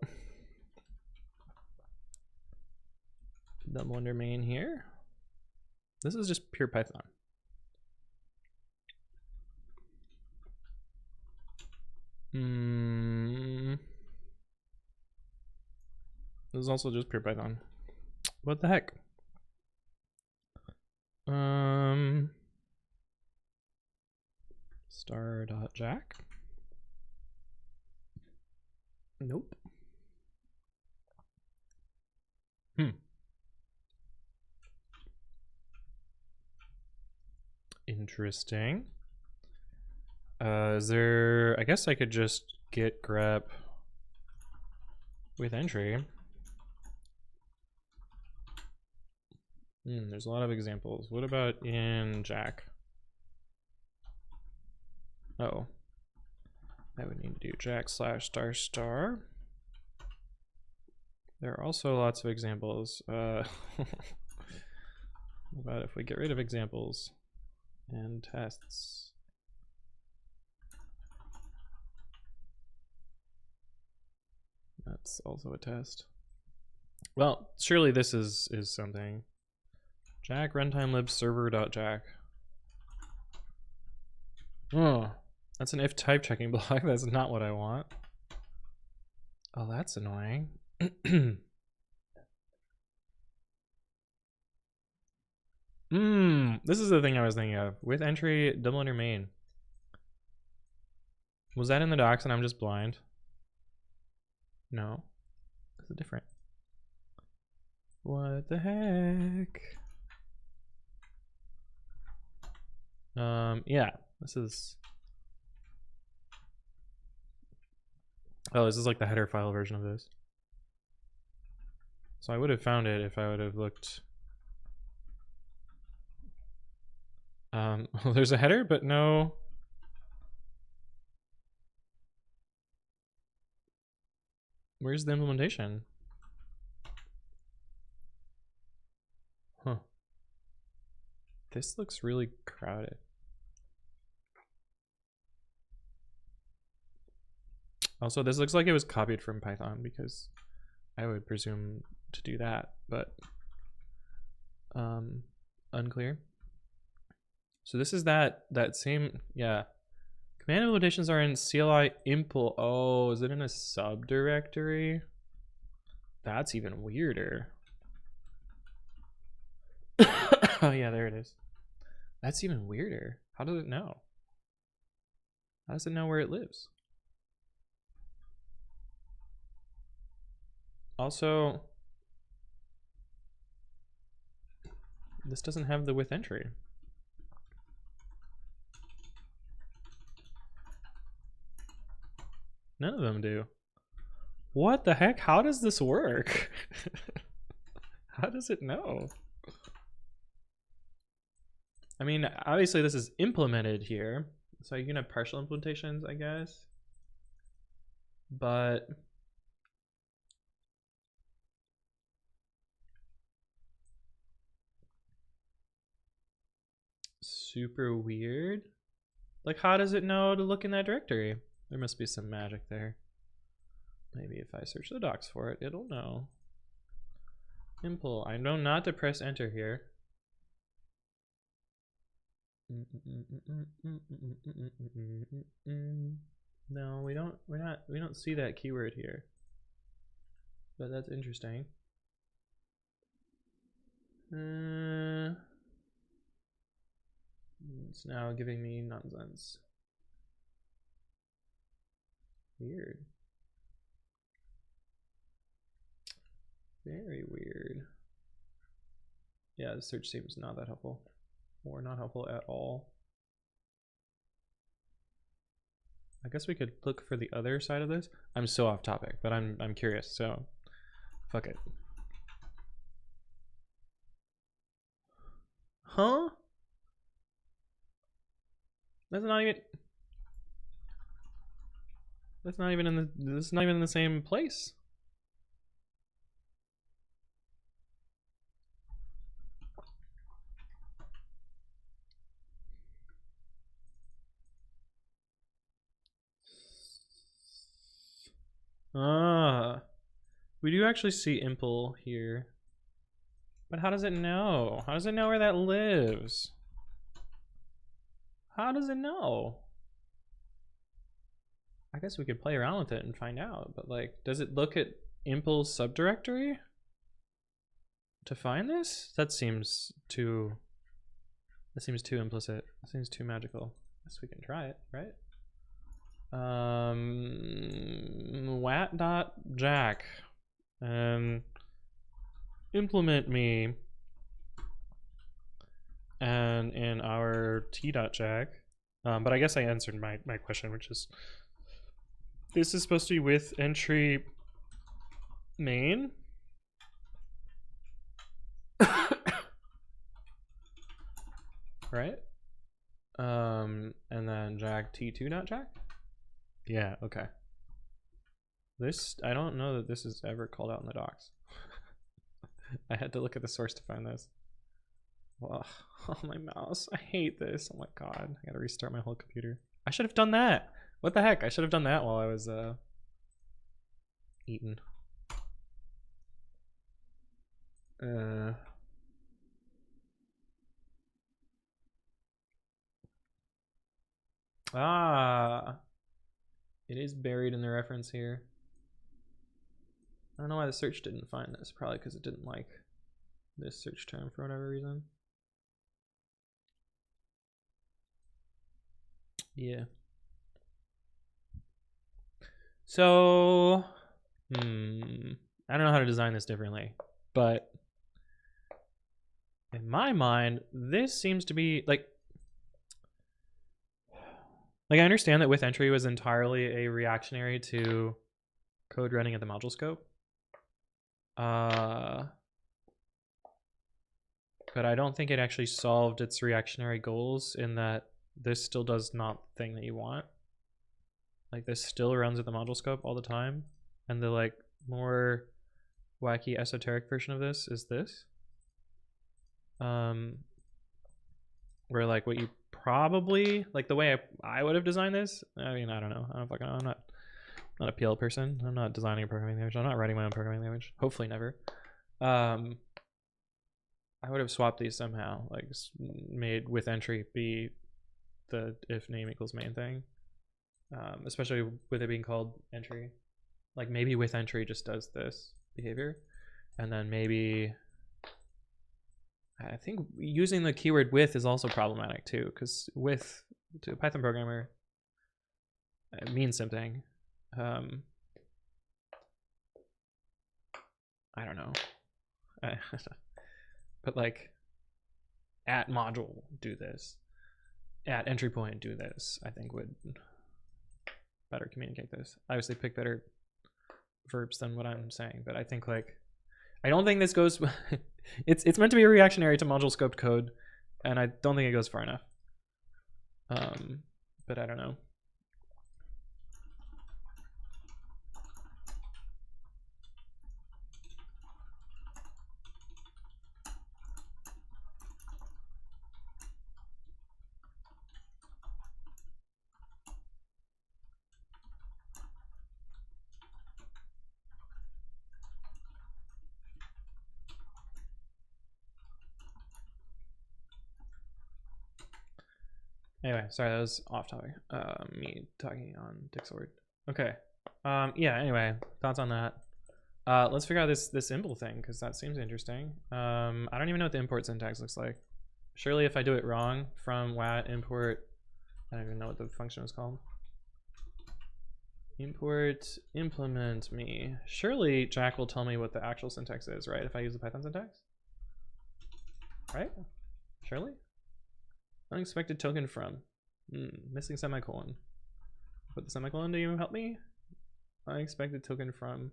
double under main here? This is just pure Python. This is also just pure Python. What the heck? Star.jack. Nope. Interesting. Is there, I guess I could just git grep with entry. There's a lot of examples. What about in Jack? Oh, I would need to do Jack / ***. There are also lots of examples. What about if we get rid of examples and tests? That's also a test. Well, surely this is something. Jack runtime lib server.jack. Oh, that's an if type checking block. That's not what I want. Oh, that's annoying. This is the thing I was thinking of. With entry double under main. Was that in the docs and I'm just blind? No. This is different. What the heck? Yeah, this is. Oh, this is like the header file version of this. So I would have found it if I would have looked. There's a header, but no. Where's the implementation? Huh. This looks really crowded. Also, this looks like it was copied from Python because I would presume to do that, but unclear. So this is that same, yeah. Command implementations are in CLI impl. Oh, is it in a subdirectory? That's even weirder. Oh yeah, there it is. That's even weirder. How does it know? How does it know where it lives? Also, this doesn't have the with entry. None of them do. What the heck? How does this work? How does it know? I mean, obviously this is implemented here, so you can have partial implementations, I guess. But super weird. Like, how does it know to look in that directory? There must be some magic there. Maybe if I search the docs for it, it'll know. Impl. I know not to press enter here. No, we don't see that keyword here. But that's interesting. It's now giving me nonsense. Weird. Very weird. Yeah, the search seems not that helpful. Or not helpful at all. I guess we could look for the other side of this. I'm so off topic, but I'm curious, so fuck it. Huh? That's not even in the this is not even in the same place. We do actually see Impl here. But how does it know? How does it know where that lives? How does it know? I guess we could play around with it and find out, but like, does it look at Impl's subdirectory to find this? That seems too implicit. That seems too magical. I guess we can try it, right? wat.jack and implement me, and in our t.jack, but I guess I answered my question, which is this is supposed to be with entry main. Right? And then jack t2.jack. Yeah, okay. This, I don't know that this is ever called out in the docs. I had to look at the source to find this. Oh, my mouse. I hate this. Oh my god. I gotta restart my whole computer. I should have done that. What the heck? I should have done that while I was eating. It is buried in the reference here. I don't know why the search didn't find this. Probably because it didn't like this search term for whatever reason. Yeah. So, I don't know how to design this differently, but in my mind, this seems to be like I understand that with entry was entirely a reactionary to code running at the module scope. But I don't think it actually solved its reactionary goals in that this still does not the thing that you want. Like this still runs at the module scope all the time. And the like more wacky esoteric version of this is this. Where like what you probably like the way I would have designed this. I mean, I don't know. I don't fucking know. I'm not a PL person. I'm not designing a programming language. I'm not writing my own programming language. Hopefully never. I would have swapped these somehow, like made with entry be the if name equals main thing. Especially with it being called entry. Like maybe with entry just does this behavior. And then maybe I think using the keyword with is also problematic too, because with to a Python programmer it means something. I don't know. But like at module do this, at entry point do this, I think would better communicate this. Obviously pick better verbs than what I'm saying, but I think like I don't think this goes it's meant to be a reactionary to module scoped code, and I don't think it goes far enough. But I don't know. Anyway, sorry, that was off topic. Me talking on Discord. Okay. Yeah, anyway, thoughts on that. Let's figure out this impl thing, because that seems interesting. I don't even know what the import syntax looks like. Surely if I do it wrong from wat import, I don't even know what the function was called. Import implement me. Surely Jack will tell me what the actual syntax is, right? If I use the Python syntax? Right? Surely? Unexpected token from. Missing semicolon. Put the semicolon, do you help me? Unexpected token from.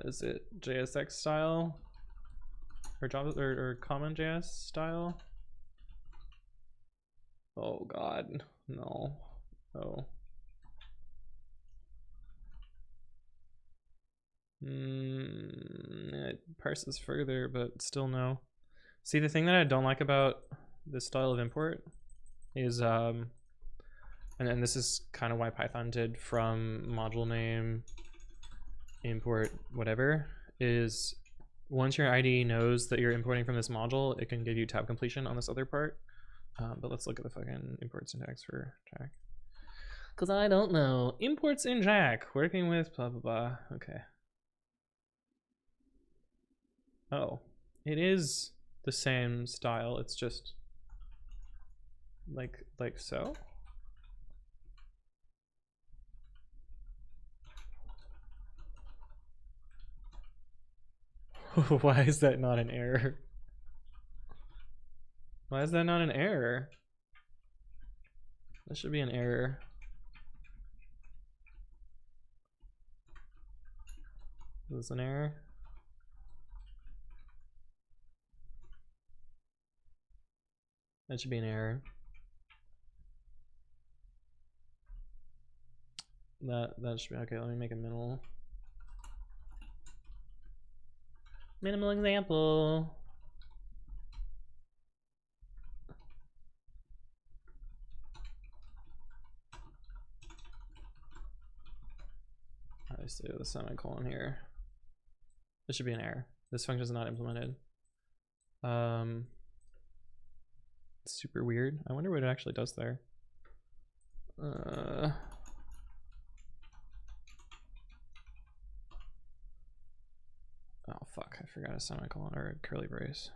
Is it JSX style? Or Java or common JS style? Oh god, no. Oh. It parses further, but still no. See, the thing that I don't like about this style of import is, and this is kind of why Python did from module name import whatever, is once your IDE knows that you're importing from this module, it can give you tab completion on this other part. But let's look at the fucking import syntax for Jack. Because I don't know. Imports in Jack, working with blah, blah, blah. Okay. Oh, it is the same style. It's just like so. Why is that not an error? Why is that not an error? That should be an error. Is this an error? That should be an error. That should be okay. Let me make a minimal example. Obviously with a semicolon here. This should be an error. This function is not implemented. Super weird. I wonder what it actually does there. Oh fuck, I forgot a semicolon or a curly brace.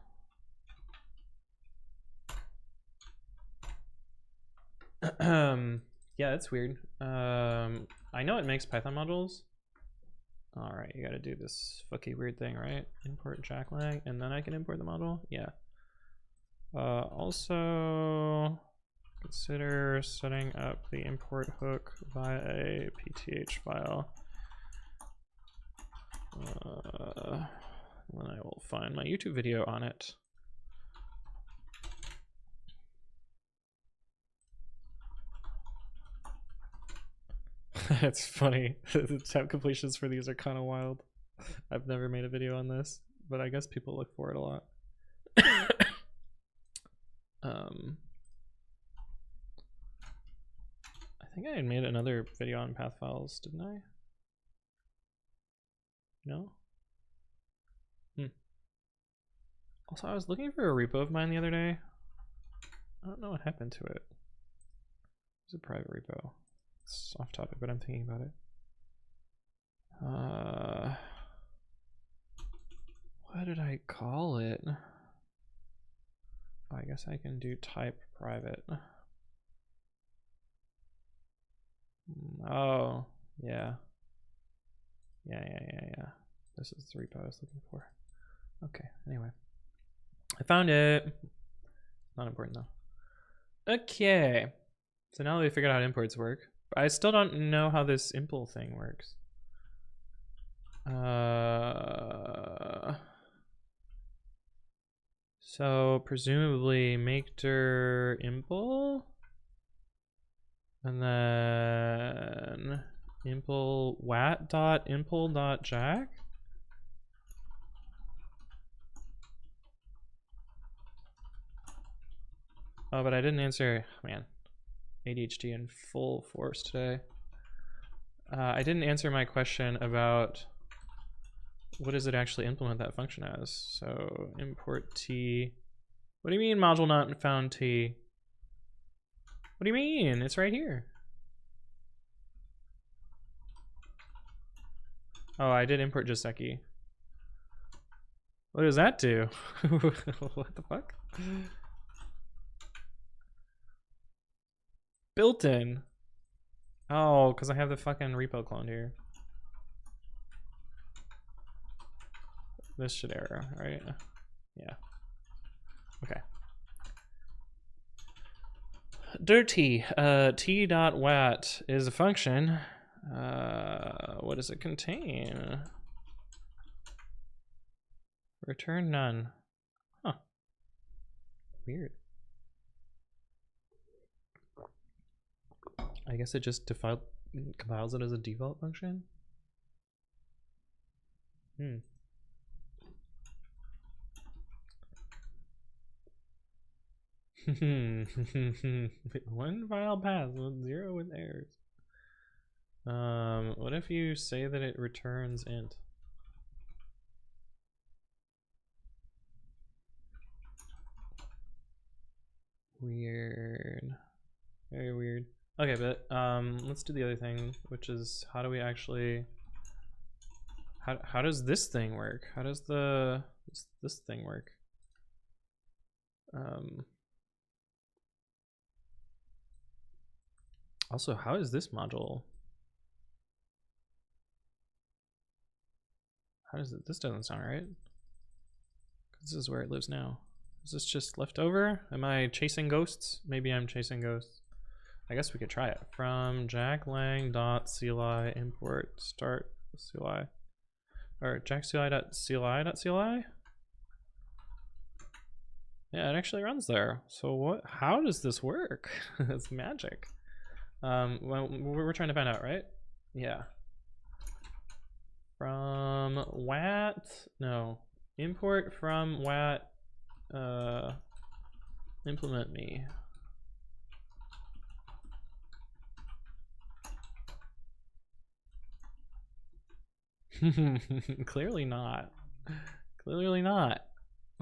Yeah, that's weird. I know it makes Python modules. All right, you gotta do this fucky weird thing, right? Import jacklang, and then I can import the module. Yeah. Also consider setting up the import hook via a PTH file. Then I will find my YouTube video on it. It's funny. The tab completions for these are kind of wild. I've never made a video on this, but I guess people look for it a lot. I think I had made another video on path files, didn't I? No? Also, I was looking for a repo of mine the other day. I don't know what happened to it. It's a private repo. It's off topic, but I'm thinking about it. What did I call it? I guess I can do type private. Oh, yeah. Yeah. This is the repo I was looking for. Okay, anyway. I found it. Not important though. Okay. So now that we figured out how imports work, I still don't know how this impl thing works. So presumably make dir impl, and then impl wat.impl.jack. Oh, but I didn't answer, man, ADHD in full force today. I didn't answer my question about what does it actually implement that function as. So import t What do you mean module not found T? What do you mean? It's right here. Oh, I did import Joseki. What does that do? What the fuck? Built in. Oh, because I have the fucking repo cloned here. This should error, right? Yeah. Okay. Dirty. T.wat is a function. What does it contain? Return none. Huh. Weird. I guess it just compiles it as a default function. One file path with 0 with errors. What if you say that it returns int? Weird. Very weird. Okay, but let's do the other thing, which is how do we actually how does this thing work? How does this thing work? Also, how is this module? How does it? This doesn't sound right. This is where it lives now. Is this just left over? Am I chasing ghosts? Maybe I'm chasing ghosts. I guess we could try it. From jacklang.cli import start CLI. Or jackcli.cli.cli? Yeah, it actually runs there. So what? How does this work? It's magic. Well, we're trying to find out, right? Yeah. From wat, no, import from wat, implement me. Clearly not. Clearly not.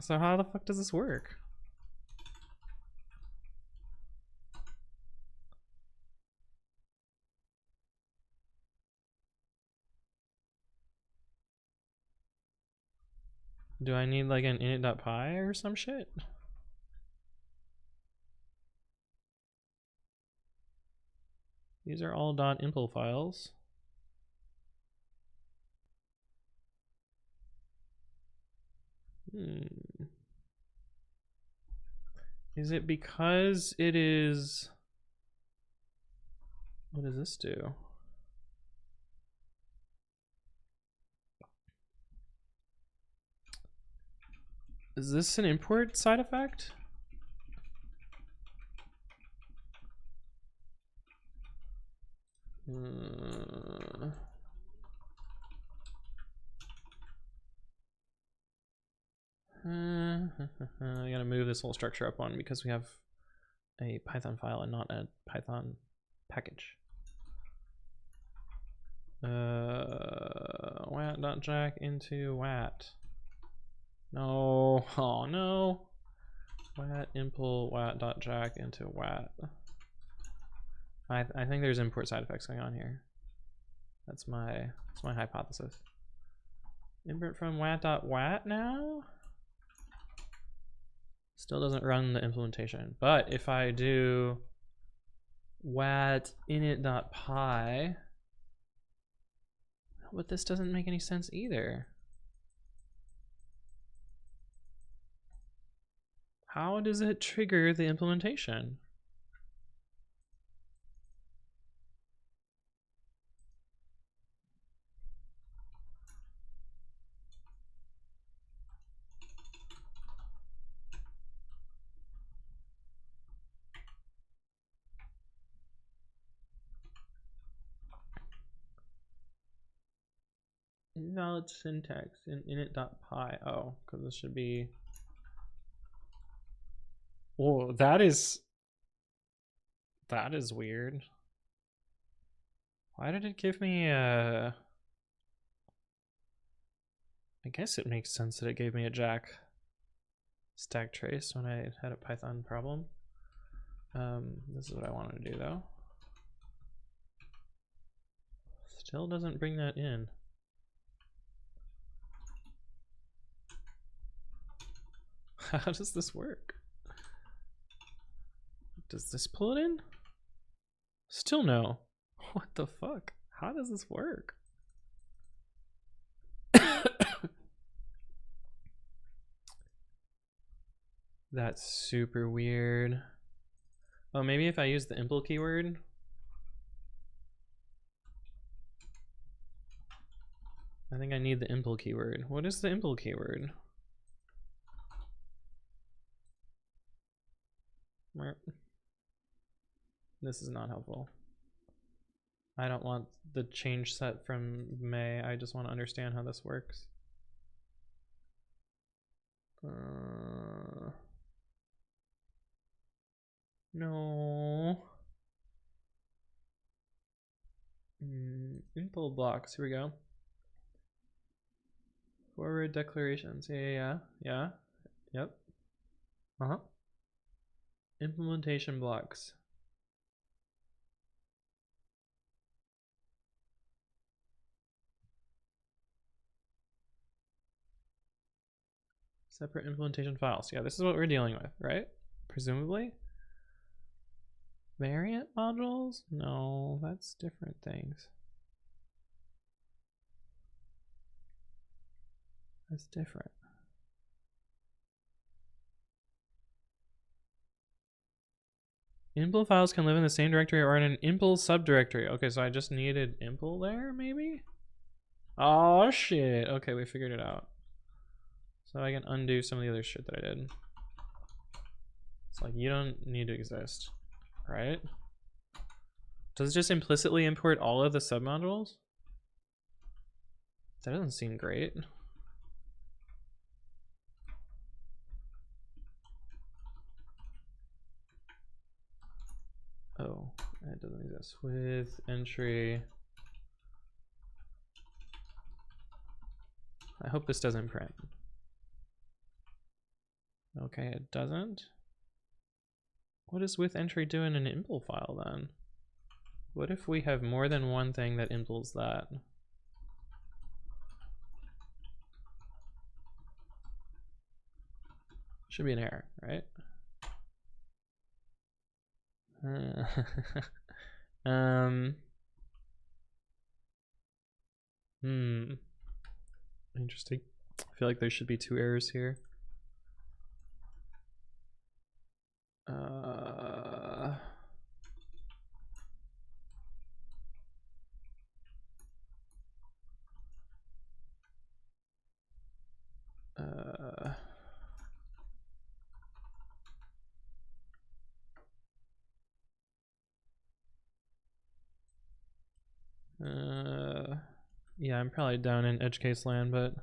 So how the fuck does this work? Do I need like an init.py or some shit? These are all .impl files. Is it because it is... What does this do? Is this an import side effect? I gotta move this whole structure up one because we have a Python file and not a Python package. Wat.jack into wat. No, oh no. Wat impl wat.jack into wat. I think there's import side effects going on here. That's my hypothesis. Import from wat.wat now? Still doesn't run the implementation. But if I do wat init.py, but this doesn't make any sense either. How does it trigger the implementation? Invalid syntax in init.py. Oh, because this should be... Oh, that is weird. Why did it give me a... I guess it makes sense that it gave me a jack. stack trace when I had a Python problem. This is what I wanted to do though. Still doesn't bring that in. How does this work? Does this pull it in? Still no. What the fuck? How does this work? That's super weird. Oh, maybe if I use the impl keyword. I think I need the impl keyword. What is the impl keyword? This is not helpful. I don't want the change set from May. I just want to understand how this works. No. Impl blocks. Here we go. Forward declarations. Yeah. Yep. Implementation blocks. Separate implementation files. Yeah, this is what we're dealing with, right? Presumably. Variant modules? No, that's different things. That's different. Impl files can live in the same directory or in an impl subdirectory. Okay, so I just needed impl there, maybe? Oh shit. Okay, we figured it out. So I can undo some of the other shit that I did. It's like, you don't need to exist, right? Does it just implicitly import all of the submodules? That doesn't seem great. Oh, it doesn't exist. With entry. I hope this doesn't print. Okay, it doesn't. What does with entry do in an impl file then? What if we have more than one thing that impls that? Should be an error, right? Interesting. I feel like there should be 2 errors here. Yeah, I'm probably down in edge case land, but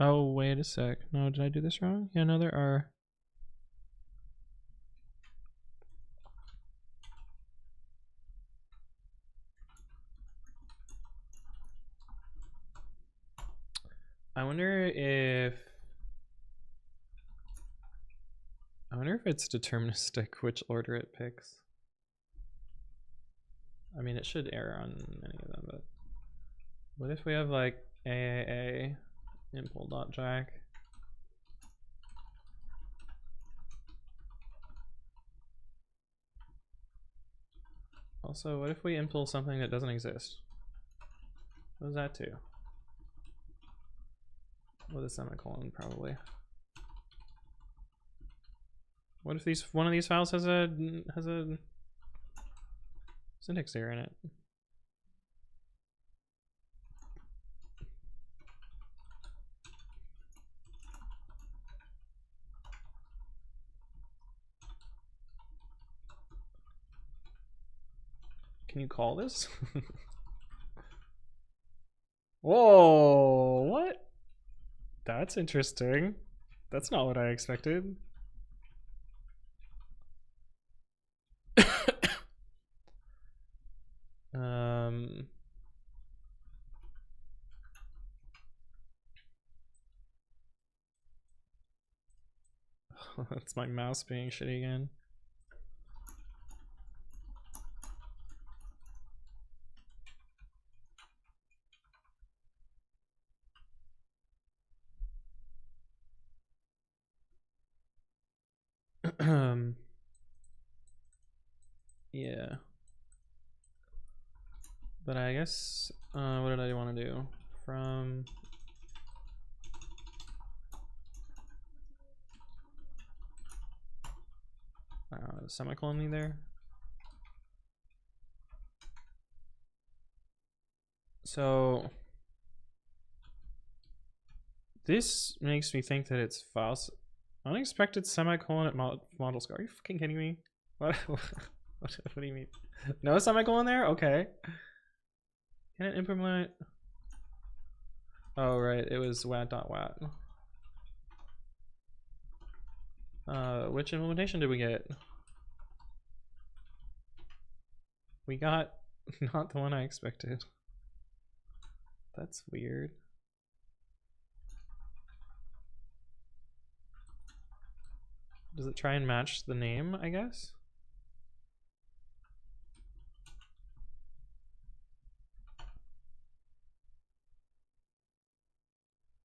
oh, wait a sec. No, did I do this wrong? Yeah, no, there are. I wonder if it's deterministic which order it picks. I mean, it should error on any of them, but what if we have like AAA impl.jack? Also, what if we impl something that doesn't exist? What does that do? With a semicolon, probably. What if one of these files has a syntax error in it? Can you call this? Whoa, what? That's interesting. That's not what I expected. That's my mouse being shitty again. Yeah. But I guess, what did I want to do? From... semicolon in there. So this makes me think that it's files. Unexpected semicolon at model score. Are you fucking kidding me? What? What do you mean? No semicolon there? Okay. Can it implement? Oh right, it was wat.wat. Which implementation did we get? We got not the one I expected. That's weird. Does it try and match the name, I guess?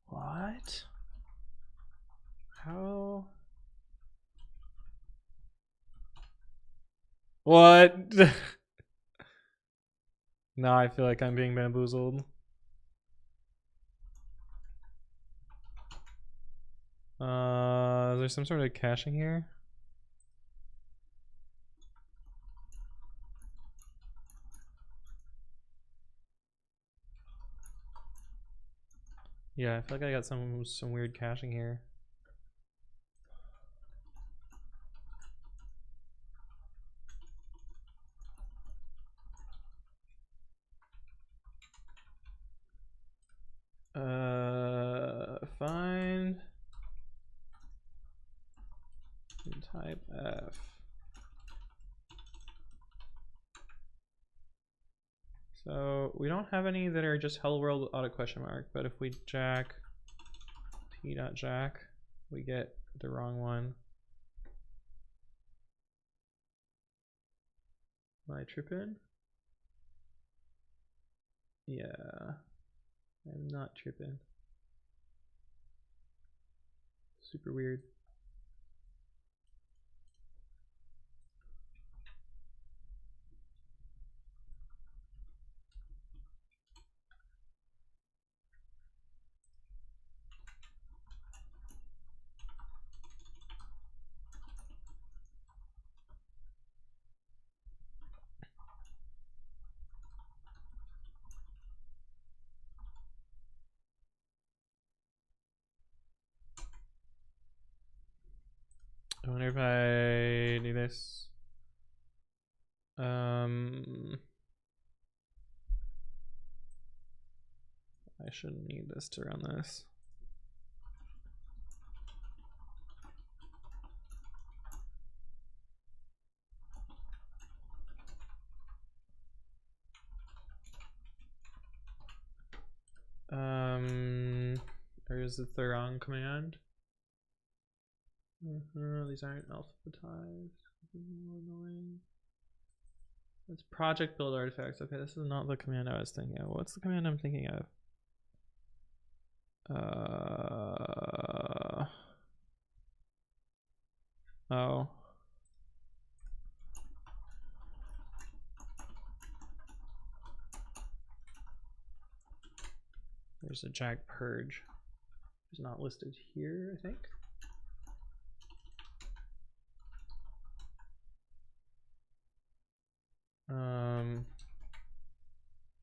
What? How? What? Now I feel like I'm being bamboozled. Is there some sort of caching here? Yeah, I feel like I got some weird caching here. Find and type F. So we don't have any that are just hello world auto question mark, but if we jack t.jack, we get the wrong one. Am I tripping? Yeah, I'm not tripping. Super weird. I wonder if I do this. I shouldn't need this to run this. Or is it the wrong command? These aren't alphabetized. It's project build artifacts. Okay, this is not the command I was thinking of. What's the command I'm thinking of? Oh. There's a jack purge. It's not listed here, I think.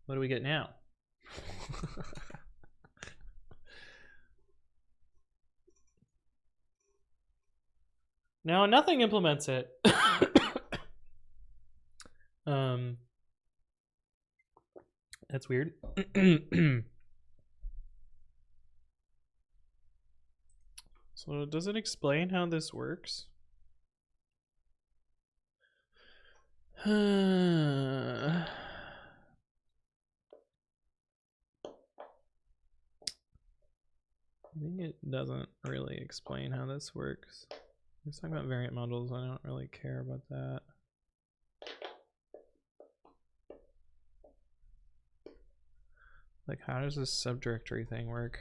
What do we get now? Now nothing implements it. That's weird. So does it explain how this works? I think it doesn't really explain how this works. It's talking about variant models. I don't really care about that. Like, how does this subdirectory thing work?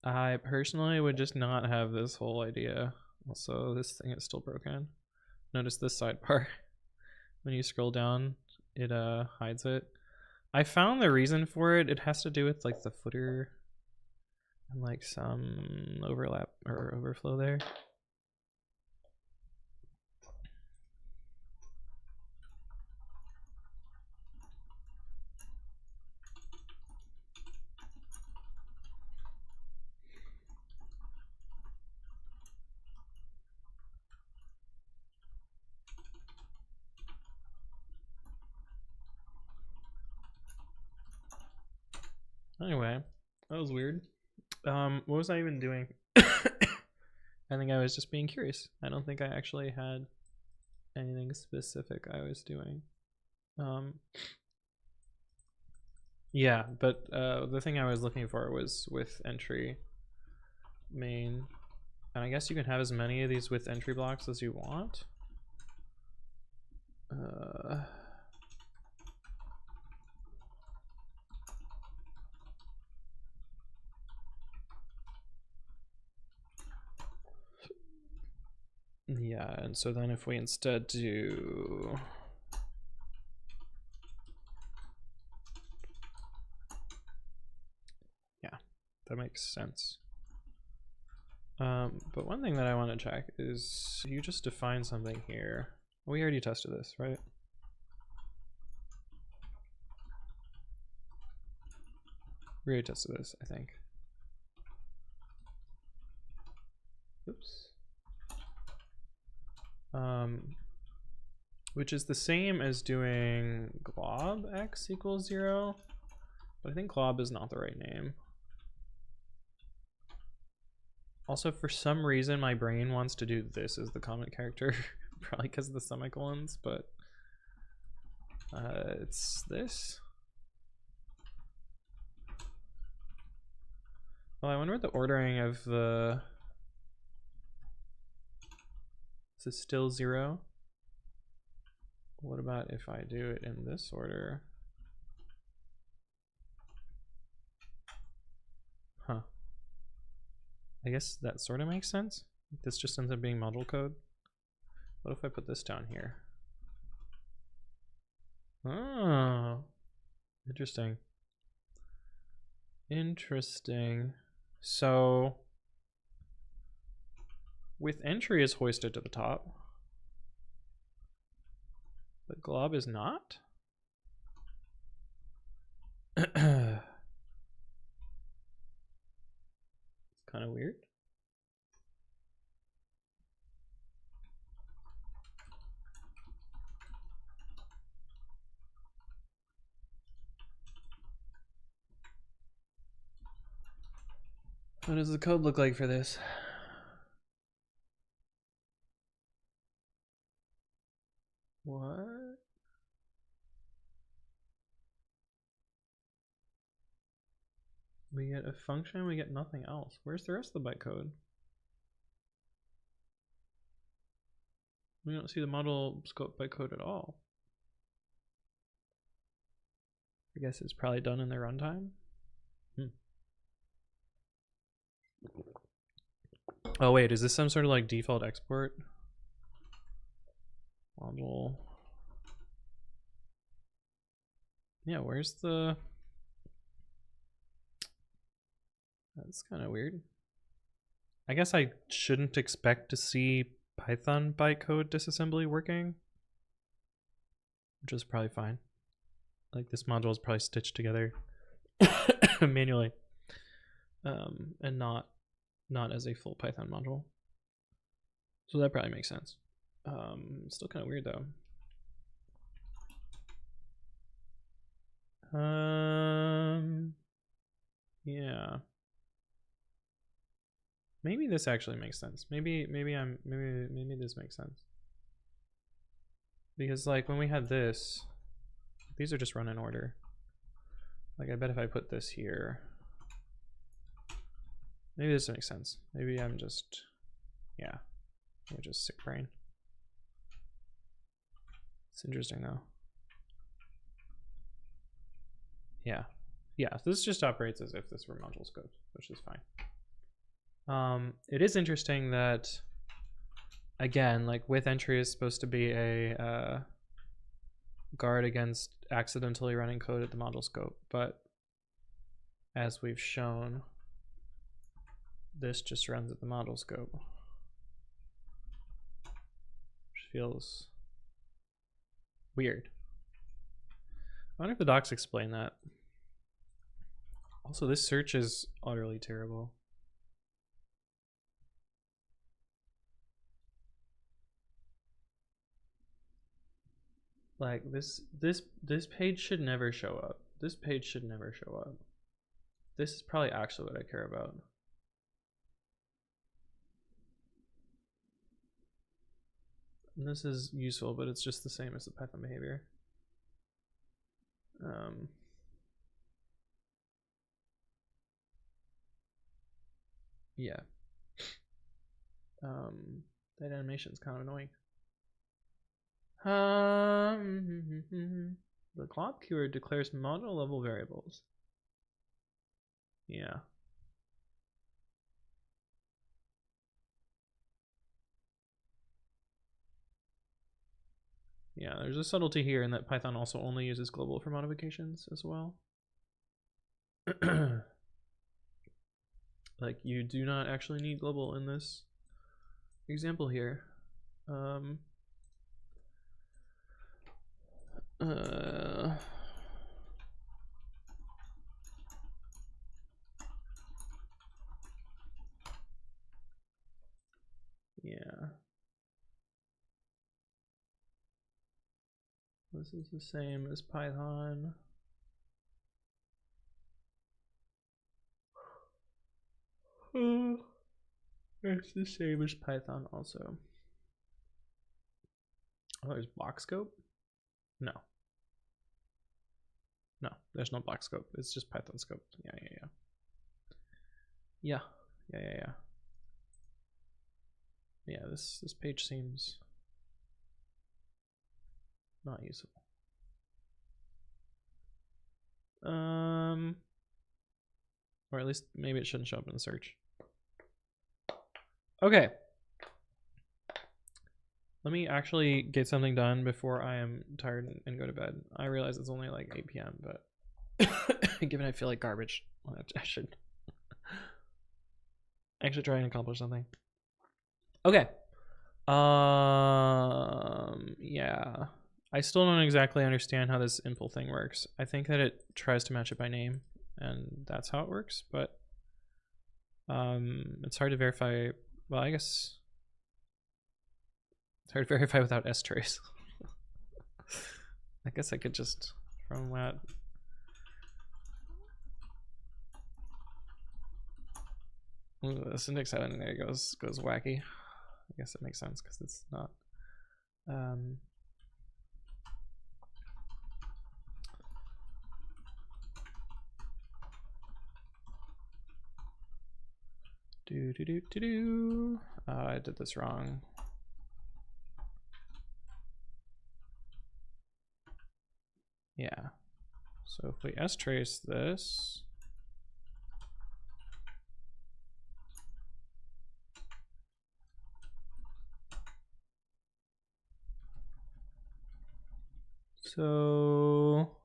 I personally would just not have this whole idea. Also, this thing is still broken. Notice this sidebar. When you scroll down, it hides it. I found the reason for it. It has to do with like the footer and like some overlap or overflow there. Anyway, that was weird. What was I even doing? I think I was just being curious. I don't think I actually had anything specific I was doing. Yeah, but the thing I was looking for was with entry main. And I guess you can have as many of these with entry blocks as you want. Yeah, and so then if we instead do that makes sense. But one thing that I want to check is you just define something here. We already tested this, right? We already tested this, I think. Oops. Which is the same as doing glob x equals 0, but I think glob is not the right name. Also, for some reason, my brain wants to do this as the comment character, probably because of the semicolons, but it's this. Well, I wonder what the ordering of the... This is still 0. What about if I do it in this order? Huh. I guess that sort of makes sense. This just ends up being module code. What if I put this down here? Oh, interesting. Interesting. So with entry is hoisted to the top, but glob is not? It's kind of weird. What does the code look like for this? What? We get a function, we get nothing else. Where's the rest of the bytecode? We don't see the model scope bytecode at all. I guess it's probably done in their runtime. Oh wait, is this some sort of like default export? Model. Yeah, where's the... That's kind of weird. I guess I shouldn't expect to see Python bytecode disassembly working, which is probably fine. Like this module is probably stitched together manually, and not not as a full Python module. So that probably makes sense. Still kind of weird though. Yeah. Maybe this actually makes sense. Maybe this makes sense. Because like when we had this, these are just run in order. Like I bet if I put this here, maybe this makes sense. Maybe I'm just, yeah, I'm just sick brain. It's interesting though. Yeah, yeah, this just operates as if this were module scopes, which is fine. It is interesting that, again, like with entry is supposed to be a guard against accidentally running code at the module scope, but as we've shown, this just runs at the module scope, which feels weird. I wonder if the docs explain that. Also, this search is utterly terrible. Like this page should never show up. This page should never show up. This is probably actually what I care about. And this is useful, but it's just the same as the Python behavior. Yeah. That animation is kind of annoying. The glop keyword declares module level variables. Yeah. Yeah, there's a subtlety here in that Python also only uses global for modifications as well. Like you do not actually need global in this example here. Yeah. This is the same as Python. It's the same as Python also. Oh, there's block scope? No. No, there's no block scope. It's just Python scope. Yeah. Yeah, this page seems not useful. Or at least maybe it shouldn't show up in the search. Okay. Let me actually get something done before I am tired and go to bed. I realize it's only like 8 p.m., but given I feel like garbage, I should actually try and accomplish something. Okay. Yeah. I still don't exactly understand how this impl thing works. I think that it tries to match it by name, and that's how it works, but it's hard to verify. Well, I guess it's hard to verify without strace. I guess I could just from that. Ooh, the syntax heading there goes wacky. I guess that makes sense because it's not. I did this wrong. Yeah. So if we strace this. So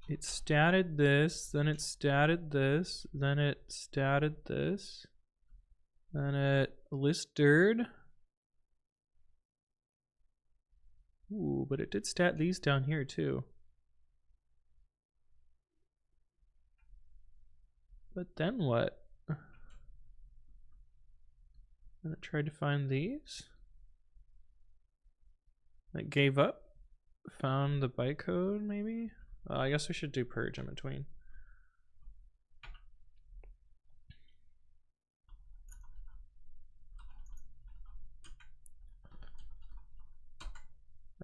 it statted this, then it statted this, then it statted this, then it listed. Ooh, but it did stat these down here too. But then what? And it tried to find these. It gave up. Found the bytecode, maybe? I guess we should do purge in between.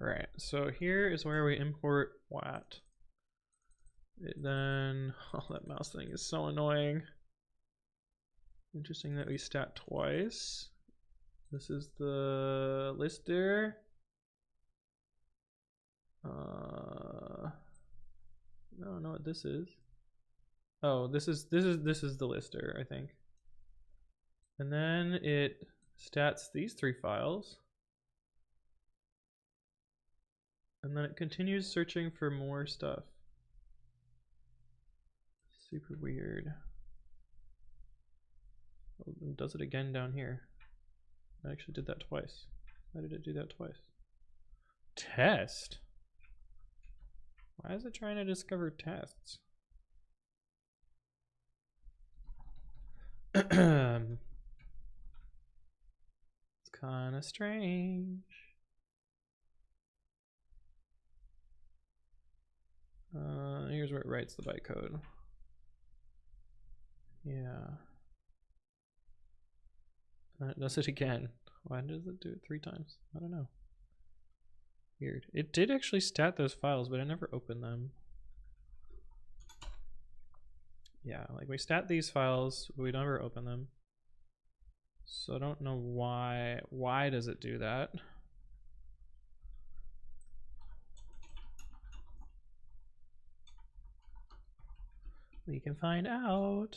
Alright, so here is where we import WAT. Then, oh, that mouse thing is so annoying. Interesting that we stat twice. This is the lister. I don't know what this is. Oh, this is the lister, I think. And then it stats these three files. And then it continues searching for more stuff. Super weird. Oh, it does it again down here. I actually did that twice. Why did it do that twice? Test? Why is it trying to discover tests? It's kind of strange. Here's where it writes the bytecode. Yeah. And it does it again. Why does it do it 3 times? I don't know. Weird. It did actually stat those files, but I never opened them. Yeah, like we stat these files, but we never open them. So I don't know why. Why does it do that? We can find out.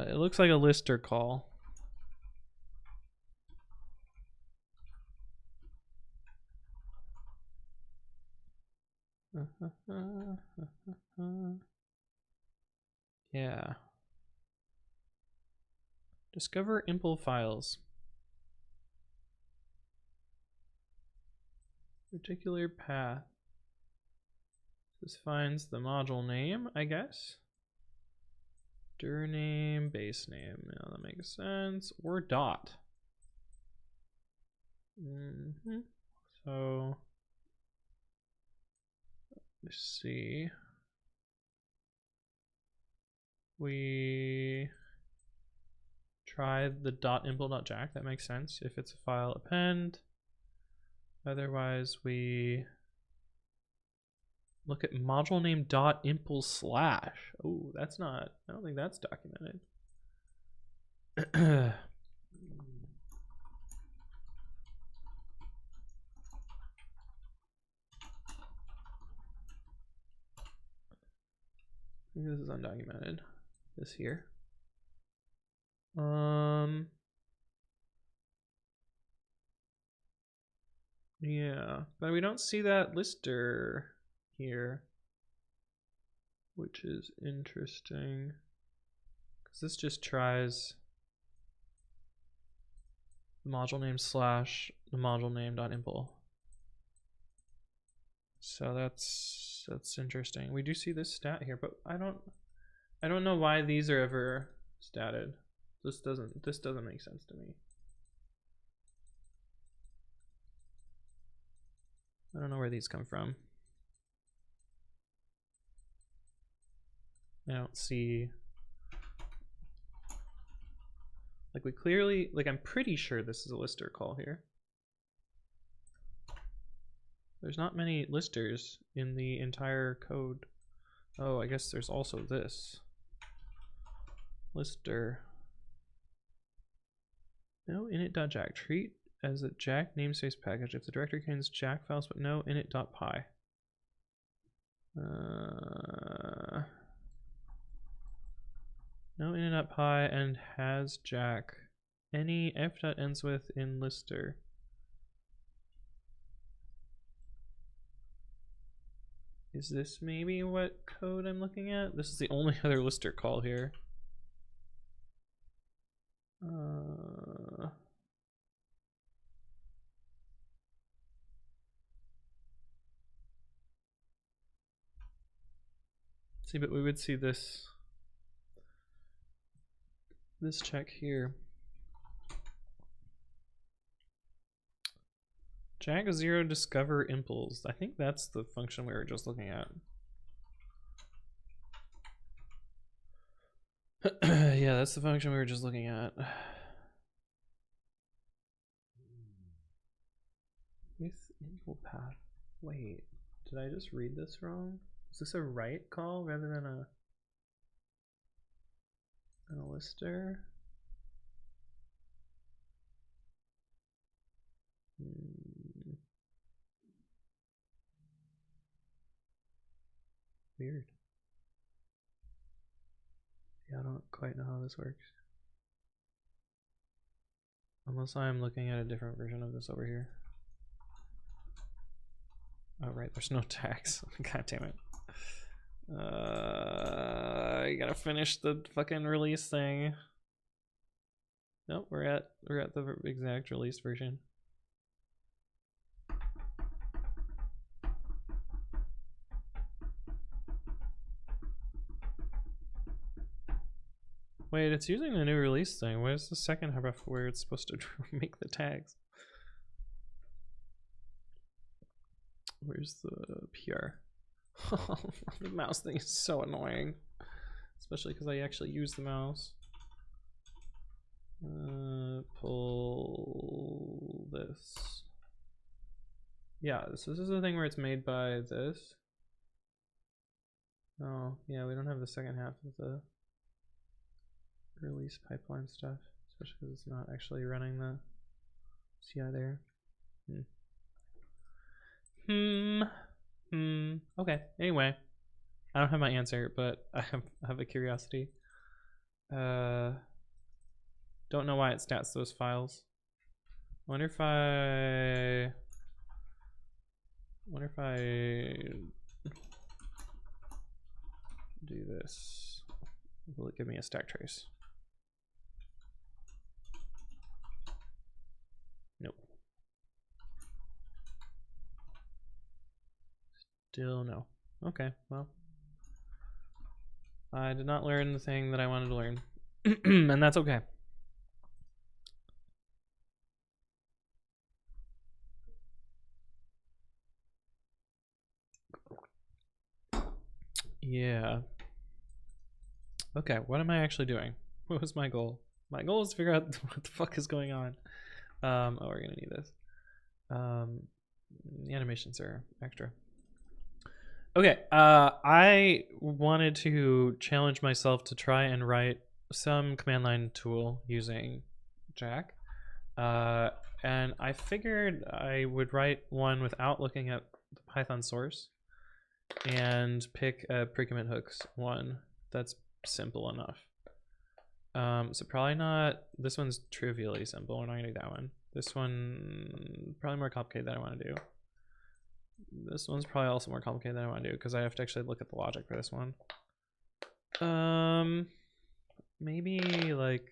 It looks like a lister call. Yeah. Discover impl files. Particular path. This finds the module name, I guess. Dir name, base name. Yeah, that makes sense. Or dot. So let's see. We try the .impl.jack. That makes sense if it's a file append. Otherwise, we look at module name .impl slash. Oh, that's not. I don't think that's documented. I think this is undocumented. This here. Yeah, but we don't see that lister here, which is interesting because this just tries the module name slash the module name.impl. So that's interesting. We do see this stat here, but I don't know why these are ever statted. This doesn't make sense to me. I don't know where these come from. I don't see, like we clearly, like I'm pretty sure this is a lister call here. There's not many listers in the entire code. Oh, I guess there's also this. Lister. No init.jack. Treat as a jack namespace package if the directory contains jack files but no init.py. No init.py and has jack. Any f.ends with in lister. Is this maybe what code I'm looking at? This is the only other lister call here. See, but we would see this check here. Jack 0 discover impulse. I think that's the function we were just looking at. Yeah, that's the function we were just looking at. With impulse path. Wait, did I just read this wrong? Is this a write call rather than a lister? Weird. Yeah, I don't quite know how this works. Unless I'm looking at a different version of this over here. Oh right, there's no tags. God damn it. I gotta finish the fucking release thing. Nope, we're at the exact release version. Wait, it's using the new release thing. Where's the second half where it's supposed to make the tags? Where's the PR? The mouse thing is so annoying. Especially because I actually use the mouse. Pull this. Yeah, this is the thing where it's made by this. Oh, yeah, we don't have the second half of the release pipeline stuff, especially because it's not actually running the CI there. Okay, anyway, I don't have my answer, but I have a curiosity. Don't know why it stats those files. Wonder if I do this, will it give me a stack trace? Nope. Still no. Okay, well, I did not learn the thing that I wanted to learn. And that's okay. Yeah. Okay, what am I actually doing? What was my goal? My goal is to figure out what the fuck is going on. Oh, we're gonna need this. The animations are extra. Okay, I wanted to challenge myself to try and write some command line tool using Jack. And I figured I would write one without looking at the Python source and pick a pre-commit hooks one that's simple enough. So probably not, this one's trivially simple, we're not gonna do that one. This one, probably more complicated than I wanna do. This one's probably also more complicated than I wanna do because I have to actually look at the logic for this one. Maybe like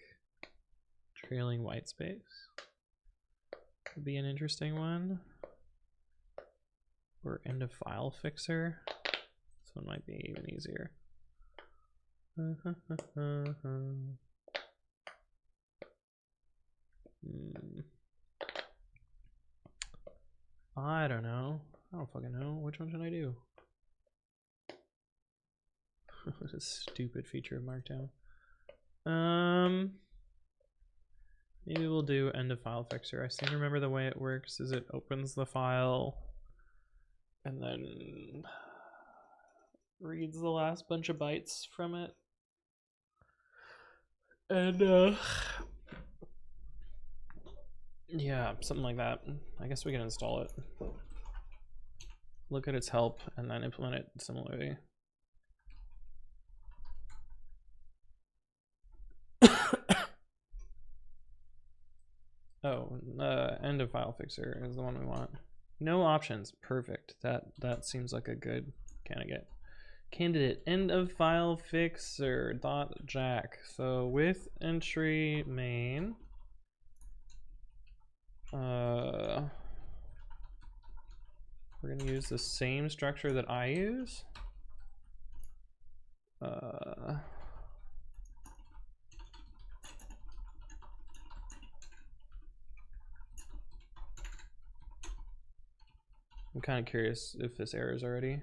trailing white space would be an interesting one. Or end of file fixer. This one might be even easier. I don't know. I don't fucking know. Which one should I do? What a stupid feature of Markdown. Maybe we'll do end of file fixer. I seem to remember the way it works is it opens the file and then reads the last bunch of bytes from it. And yeah, something like that. I guess we can install it. Look at its help and then implement it similarly. Oh, end of file fixer is the one we want. No options, perfect. That seems like a good candidate. End of file fixer dot jack. So with entry main, we're gonna use the same structure that I use. I'm kind of curious if this errors already.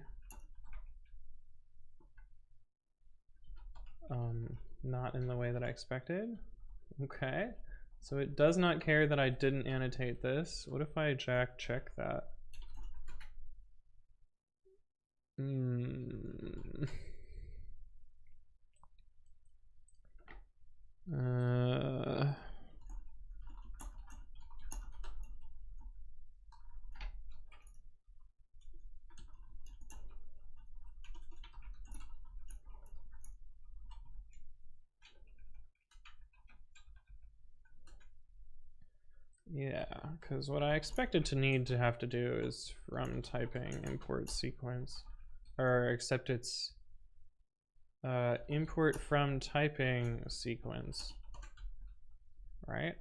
Not in the way that I expected. Okay, so it does not care that I didn't annotate this. What if I check that? Yeah, because what I expected to need to have to do is from typing import sequence, or except it's import from typing sequence, right?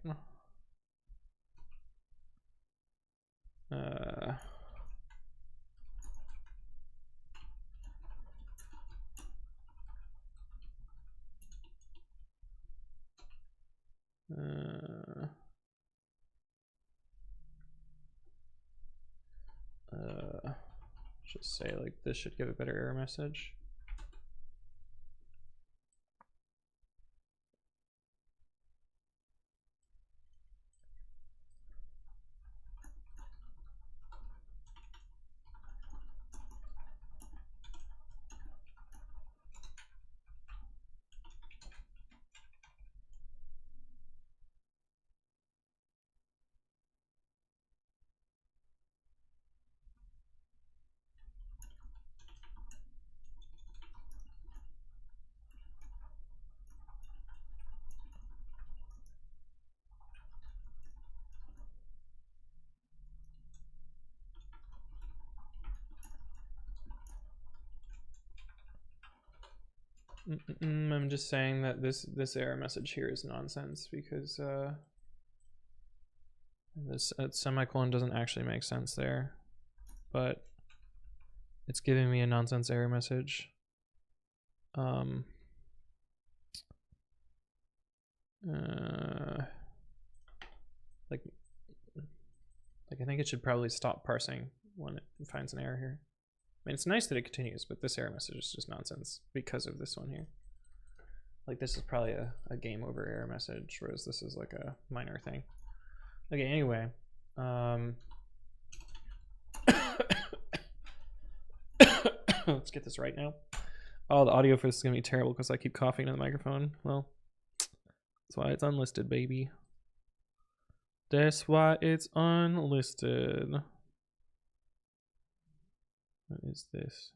Just say like this should give a better error message. I'm just saying that this error message here is nonsense because this semicolon doesn't actually make sense there, but it's giving me a nonsense error message. Like I think it should probably stop parsing when it finds an error here. I mean, it's nice that it continues, but this error message is just nonsense because of this one here. Like this is probably a game over error message, whereas this is like a minor thing. Okay, anyway. Let's get this right now. Oh, the audio for this is gonna be terrible because I keep coughing in the microphone. Well, that's why it's unlisted, baby. That's why it's unlisted. What is this?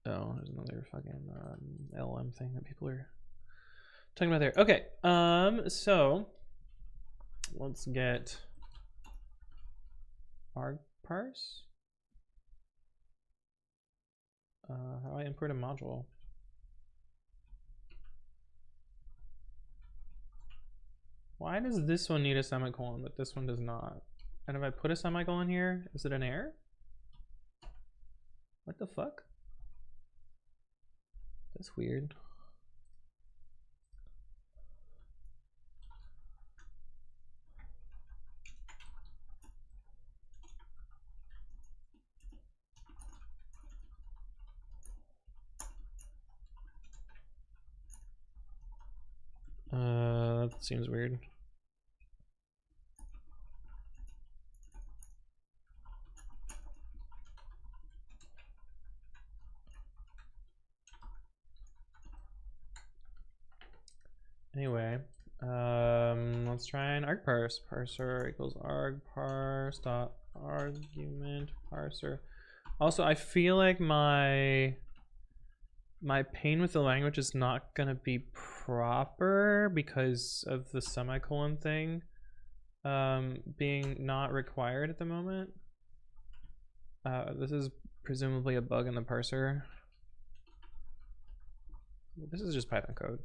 Oh, there's another fucking LM thing that people are talking about there. Okay, so let's get arg parse. How do I import a module? Why does this one need a semicolon, but this one does not? And if I put a semicolon here, is it an error? What the fuck? That's weird. That seems weird. Anyway, let's try an arg parse. Parser equals arg parse dot argument parser. Also, I feel like my pain with the language is not gonna be proper because of the semicolon thing being not required at the moment. This is presumably a bug in the parser. This is just Python code.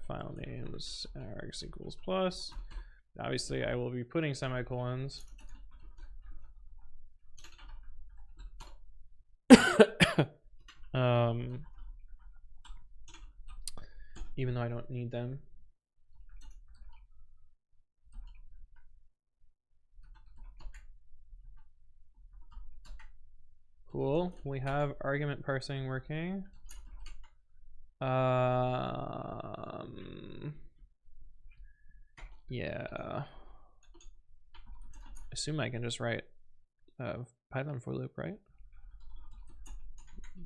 File names args equals plus. Obviously, I will be putting semicolons. even though I don't need them. Cool. We have argument parsing working. Yeah. Assume I can just write a Python for loop, right?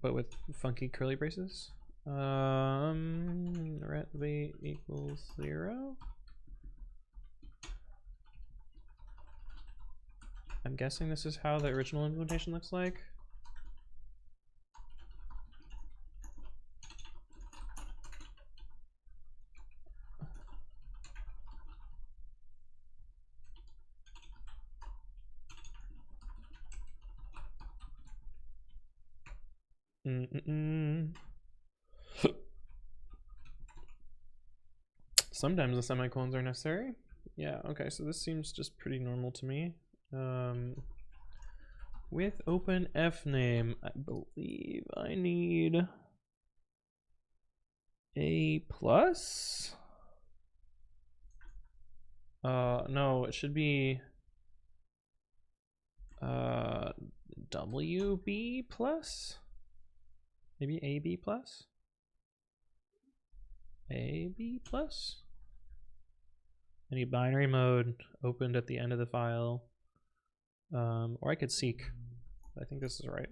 But with funky curly braces. Ret v equals 0. I'm guessing this is how the original implementation looks like. Sometimes the semicolons are necessary. Yeah, okay, so this seems just pretty normal to me. With open fname, I believe I need a plus. No, it should be WB plus? Maybe AB plus? AB plus? I need binary mode opened at the end of the file. Or I could seek. I think this is right.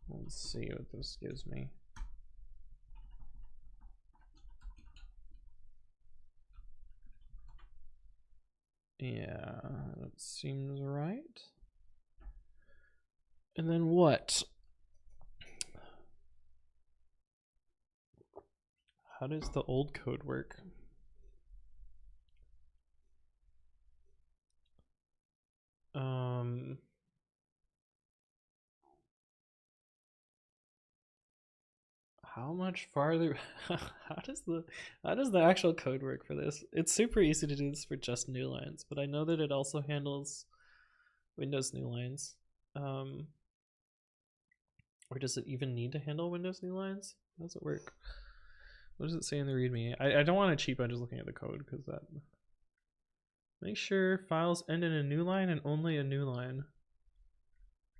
Let's see what this gives me. Yeah, that seems right. And then what? How does the old code work? How much farther? how does the actual code work for this? It's super easy to do this for just new lines, but I know that it also handles Windows new lines. Or does it even need to handle Windows new lines? How does it work? What does it say in the README? I don't want to cheat by just looking at the code, because that... Make sure files end in a new line and only a new line.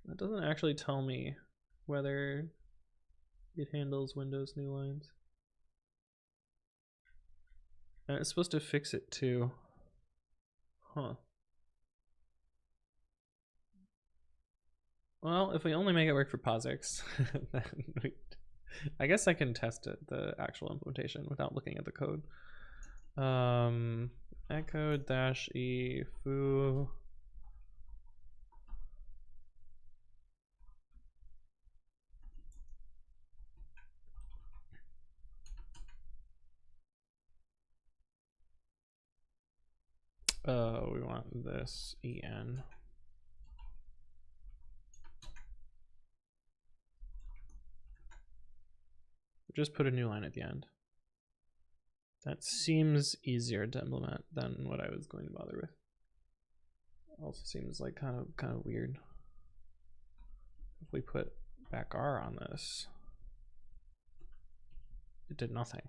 That doesn't actually tell me whether it handles Windows new lines. And it's supposed to fix it too. Huh. Well, if we only make it work for POSIX, then I guess I can test it, the actual implementation, without looking at the code. Echo-e foo. We want this en. Just put a new line at the end. That seems easier to implement than what I was going to bother with. Also seems like kind of weird. If we put back R on this, it did nothing.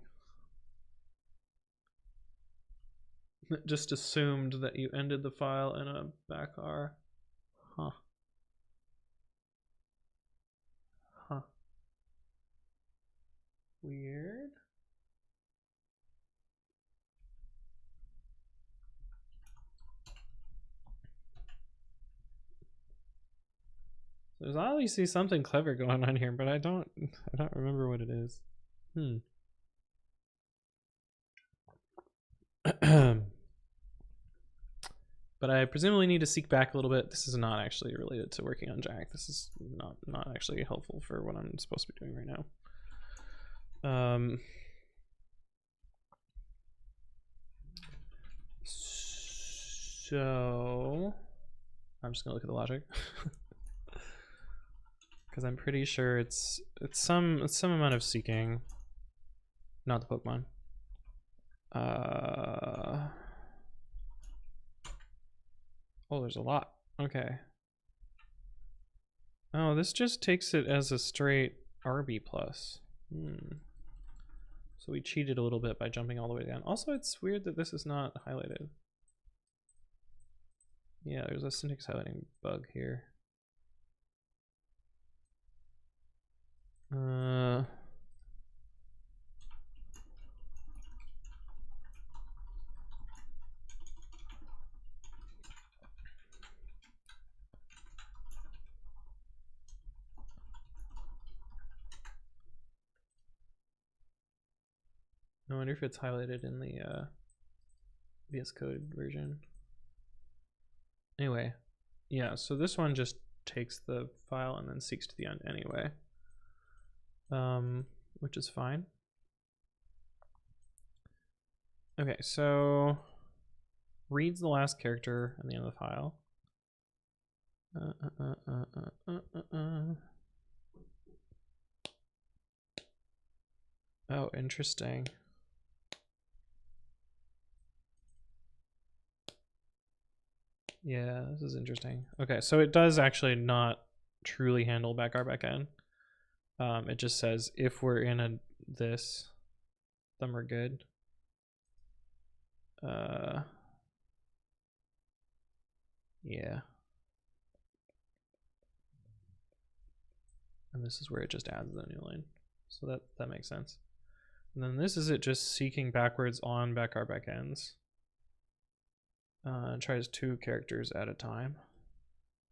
It just assumed that you ended the file in a back R. Huh. Huh. Weird. There's obviously something clever going on here, but I don't remember what it is. But I presumably need to seek back a little bit. This is not actually related to working on Jack. This is not actually helpful for what I'm supposed to be doing right now. So I'm just gonna look at the logic. Because I'm pretty sure it's some amount of seeking, not the Pokemon. Oh, there's a lot. Okay. Oh, this just takes it as a straight RB plus. So we cheated a little bit by jumping all the way down. Also, it's weird that this is not highlighted. Yeah, there's a syntax highlighting bug here. I wonder if it's highlighted in the VS Code version. Anyway, yeah, so this one just takes the file and then seeks to the end anyway, which is fine. Okay, so reads the last character at the end of the file. Oh, interesting. Yeah, this is interesting. Okay, so it does actually not truly handle backend. It just says if we're in this, then we're good. Yeah. And this is where it just adds the new line. So that makes sense. And then this is it just seeking backwards on backends. It tries 2 characters at a time.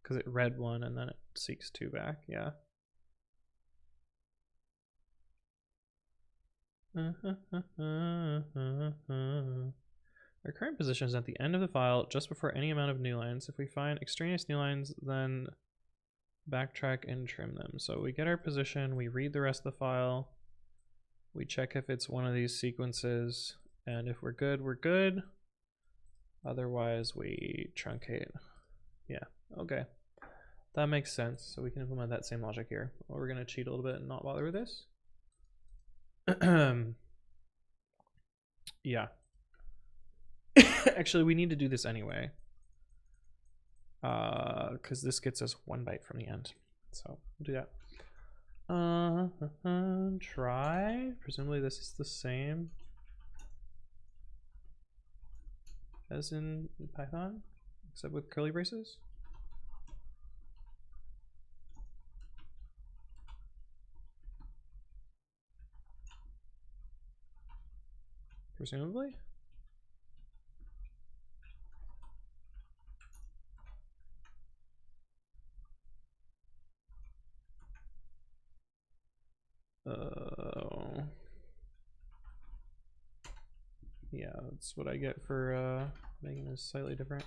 Because it read 1 and then it seeks 2 back, yeah. Our current position is at the end of the file, just before any amount of new lines. If we find extraneous new lines, then backtrack and trim them. So we get our position, we read the rest of the file, we check if it's one of these sequences, and if we're good, we're good. Otherwise, we truncate. Yeah, okay. That makes sense. So we can implement that same logic here. Well, we're going to cheat a little bit and not bother with this. Yeah. Actually, we need to do this anyway. Because this gets us 1 byte from the end. So we'll do that. Try. Presumably this is the same as in Python, except with curly braces. Presumably. Yeah, that's what I get for making this slightly different.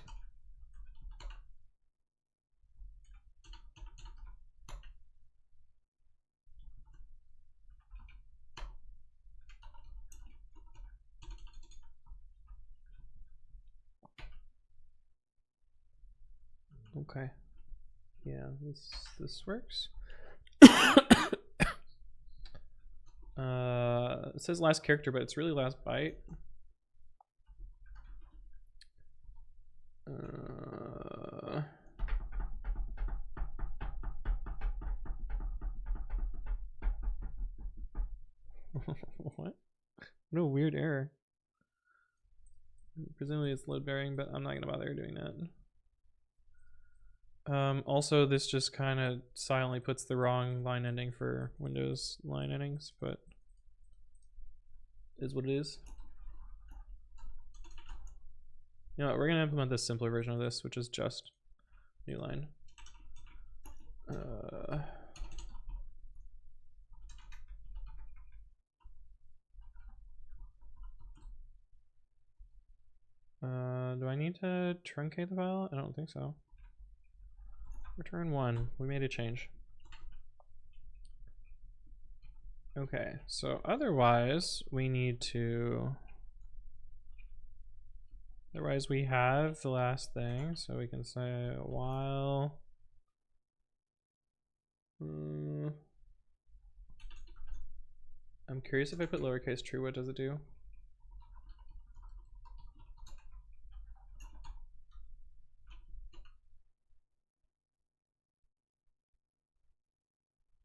Okay. Yeah, this works. It says last character, but it's really last byte. What? No weird error. Presumably it's load bearing, but I'm not gonna bother doing that. Also, this just kind of silently puts the wrong line ending for Windows line endings, but is what it is. You know what, we're gonna implement this simpler version of this, which is just new line. Do I need to truncate the file? I don't think so. Return 1. We made a change. Okay, so otherwise we need to... Otherwise we have the last thing, so we can say while... I'm curious if I put lowercase true, what does it do?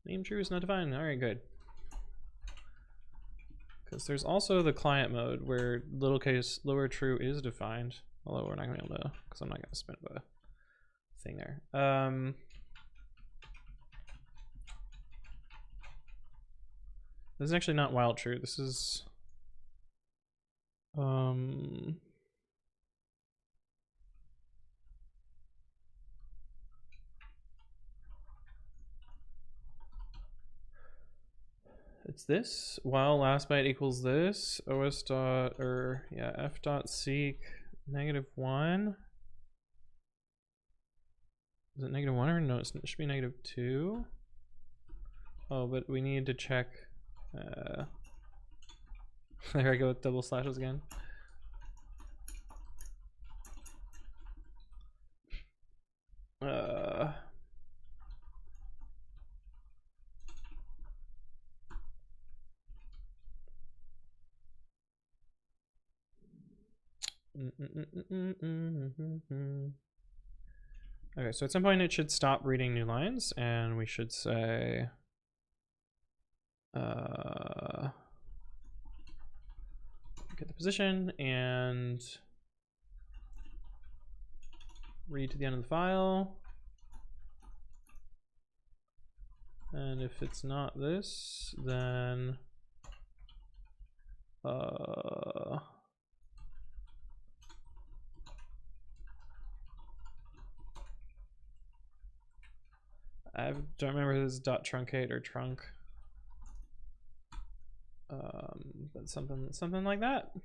Name true is not defined. All right, good. Because there's also the client mode where lower true is defined. Although we're not gonna be able to, because I'm not gonna spin up a thing there. This is actually not while true. This is it's this while last byte equals this os dot or yeah f dot seek -1. Is it -1 or no? It should be -2. Oh, but we need to check. There I go with double slashes again. Okay, so at some point it should stop reading new lines, and we should say get the position and read to the end of the file. And if it's not this, then I don't remember if this is dot truncate or trunk. But something like that.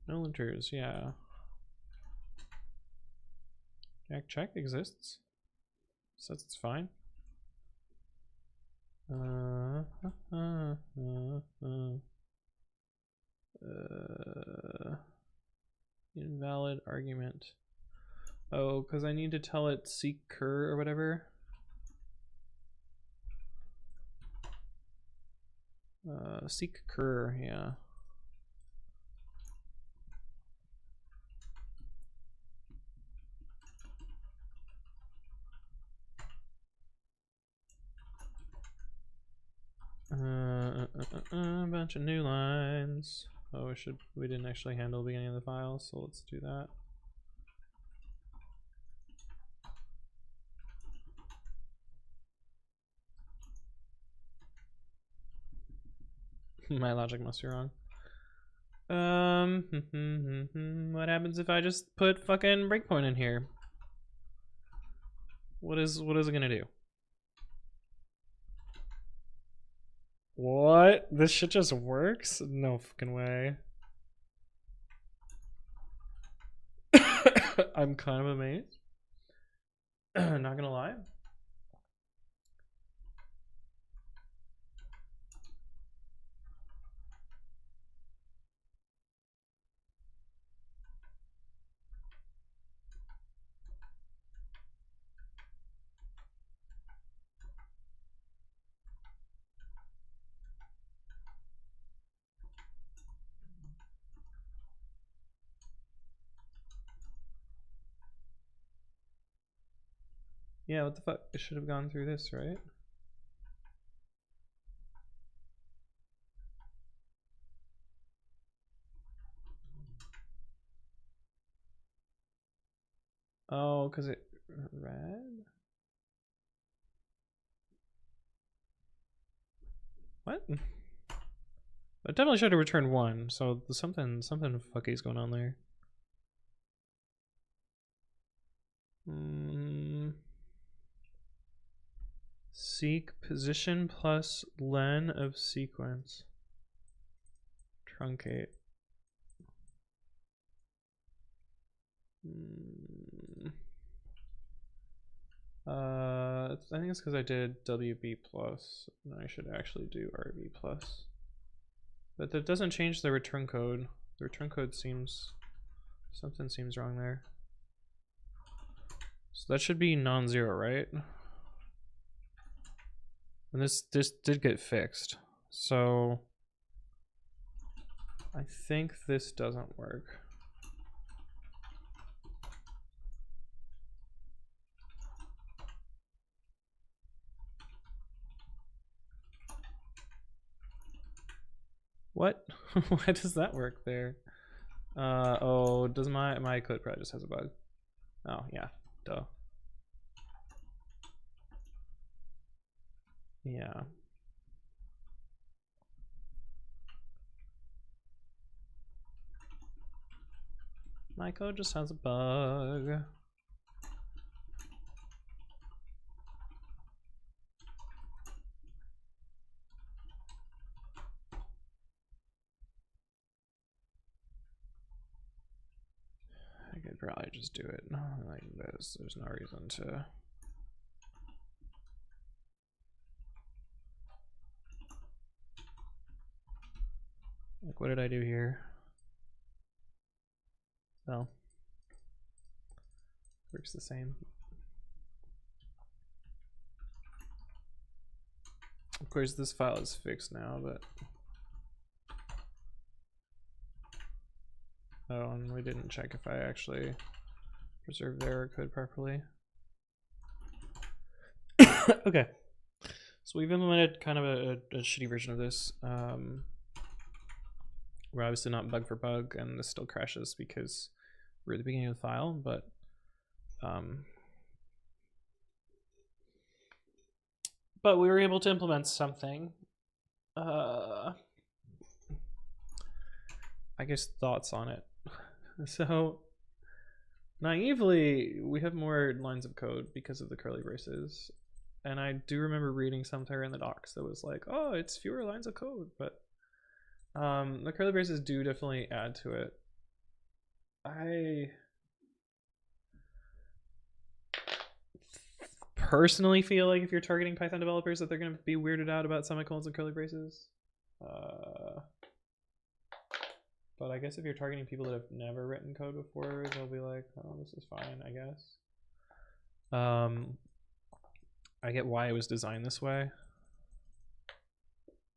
No linters, yeah. Check exists. Says it's fine. Invalid argument. Oh, because I need to tell it seek cur or whatever. Seek cur, yeah. A bunch of new lines. Oh, we didn't actually handle the beginning of the file, so let's do that. My logic must be wrong. What happens if I just put fucking breakpoint in here? What is it gonna do? What? This shit just works? No fucking way. I'm kind of amazed. Not gonna lie. Yeah, what the fuck? It should have gone through this, right? Oh, because it read? What? It definitely should have returned 1, so something fucky is going on there. Seek position plus len of sequence. Truncate. I think it's because I did WB plus, and I should actually do RB plus. But that doesn't change the return code. The return code something seems wrong there. So that should be non-zero, right? And this did get fixed. So I think this doesn't work. What? Why does that work there? Oh, does my code probably just has a bug? Oh yeah, duh. Yeah. My code just has a bug. I could probably just do it like this. There's no reason to. Like, what did I do here? Oh. Works the same. Of course, this file is fixed now, but. Oh, and we didn't check if I actually preserved the error code properly. Okay. So we've implemented kind of a shitty version of this. We're obviously not bug for bug, and this still crashes because we're at the beginning of the file, but we were able to implement something. I guess thoughts on it. So naively, we have more lines of code because of the curly braces. And I do remember reading somewhere in the docs that was like, oh, it's fewer lines of code, but the curly braces do definitely add to it. I personally feel like if you're targeting Python developers that they're going to be weirded out about semicolons and curly braces. But I guess if you're targeting people that have never written code before, they'll be like, oh, this is fine, I guess. I get why it was designed this way,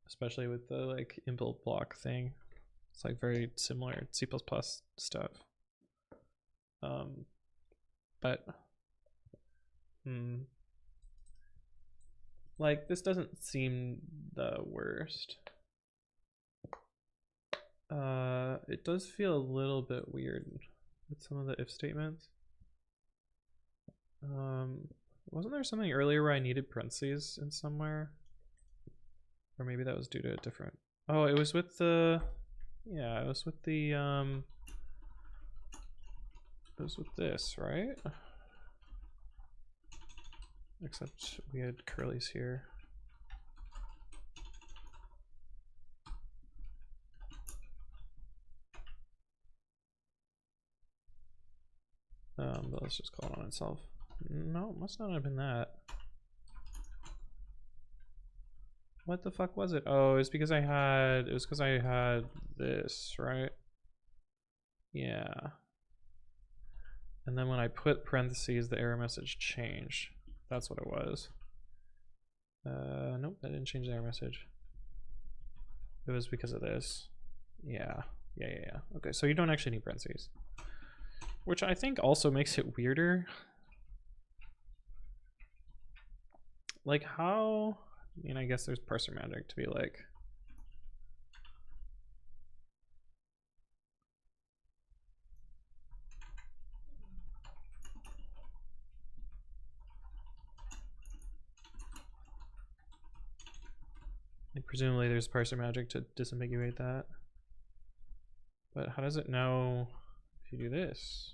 especially with the like inbuilt block thing. It's like very similar to C++ stuff. But like this doesn't seem the worst. It does feel a little bit weird with some of the if statements. Wasn't there something earlier where I needed parentheses in somewhere? Or maybe that was due to a different. Oh, it was with the. Yeah, it was with the. It was with this, right? Except we had curlies here. But let's just call it on itself. No, it must not have been that. What the fuck was it? Oh, it's because I had. It was because I had this, right? Yeah. And then when I put parentheses, the error message changed. That's what it was. Nope, that didn't change the error message. It was because of this. Yeah. Okay, so you don't actually need parentheses. Which I think also makes it weirder. Like how, I mean, I guess there's parser magic to be like, presumably there's parser magic to disambiguate that. But how does it know if you do this?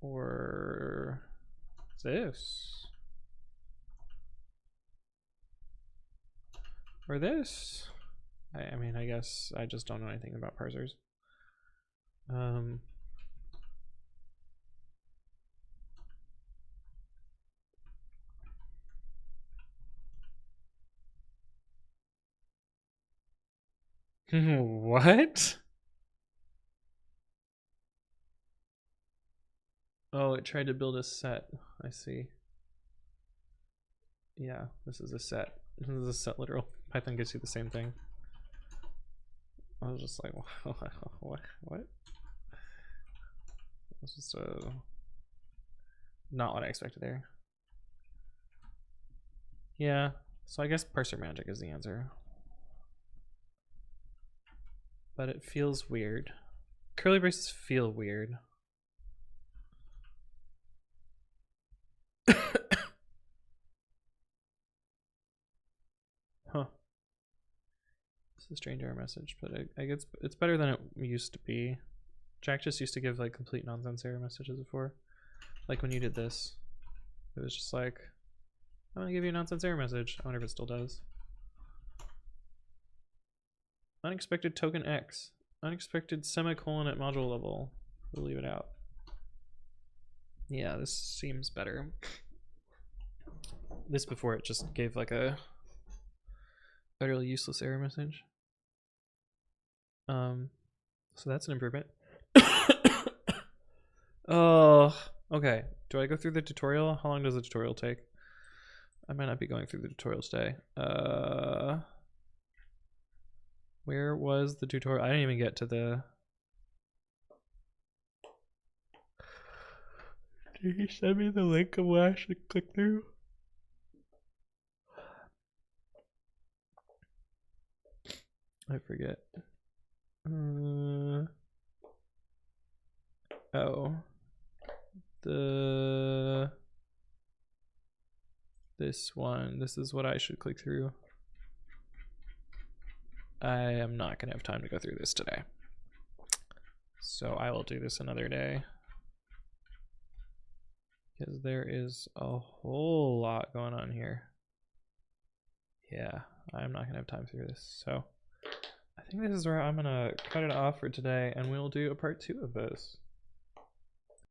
Or this? Or this? I mean, I guess I just don't know anything about parsers. What? Oh, it tried to build a set. I see. Yeah, this is a set. This is a set literal. Python gives you the same thing. I was just like, what? This is not what I expected there. Yeah, So I guess parser magic is the answer. But it feels weird. Curly braces feel weird. Huh. It's a strange error message, but I guess it's better than it used to be. Jack just used to give like complete nonsense error messages before. Like when you did this. It was just like, I'm gonna give you a nonsense error message. I wonder if it still does. Unexpected token X. Unexpected semicolon at module level. We'll leave it out. Yeah, this seems better. This before it just gave like a utterly useless error message. So that's an improvement. Oh, okay. Do I go through the tutorial? How long does the tutorial take? I might not be going through the tutorial today. Where was the tutorial? I didn't even get to the... Did he send me the link of what I should click through? I forget. Oh. This one. This is what I should click through. I am not going to have time to go through this today. So I will do this another day. Because there is a whole lot going on here. Yeah, I'm not going to have time through this. So I think this is where I'm going to cut it off for today, and we'll do a part 2 of this.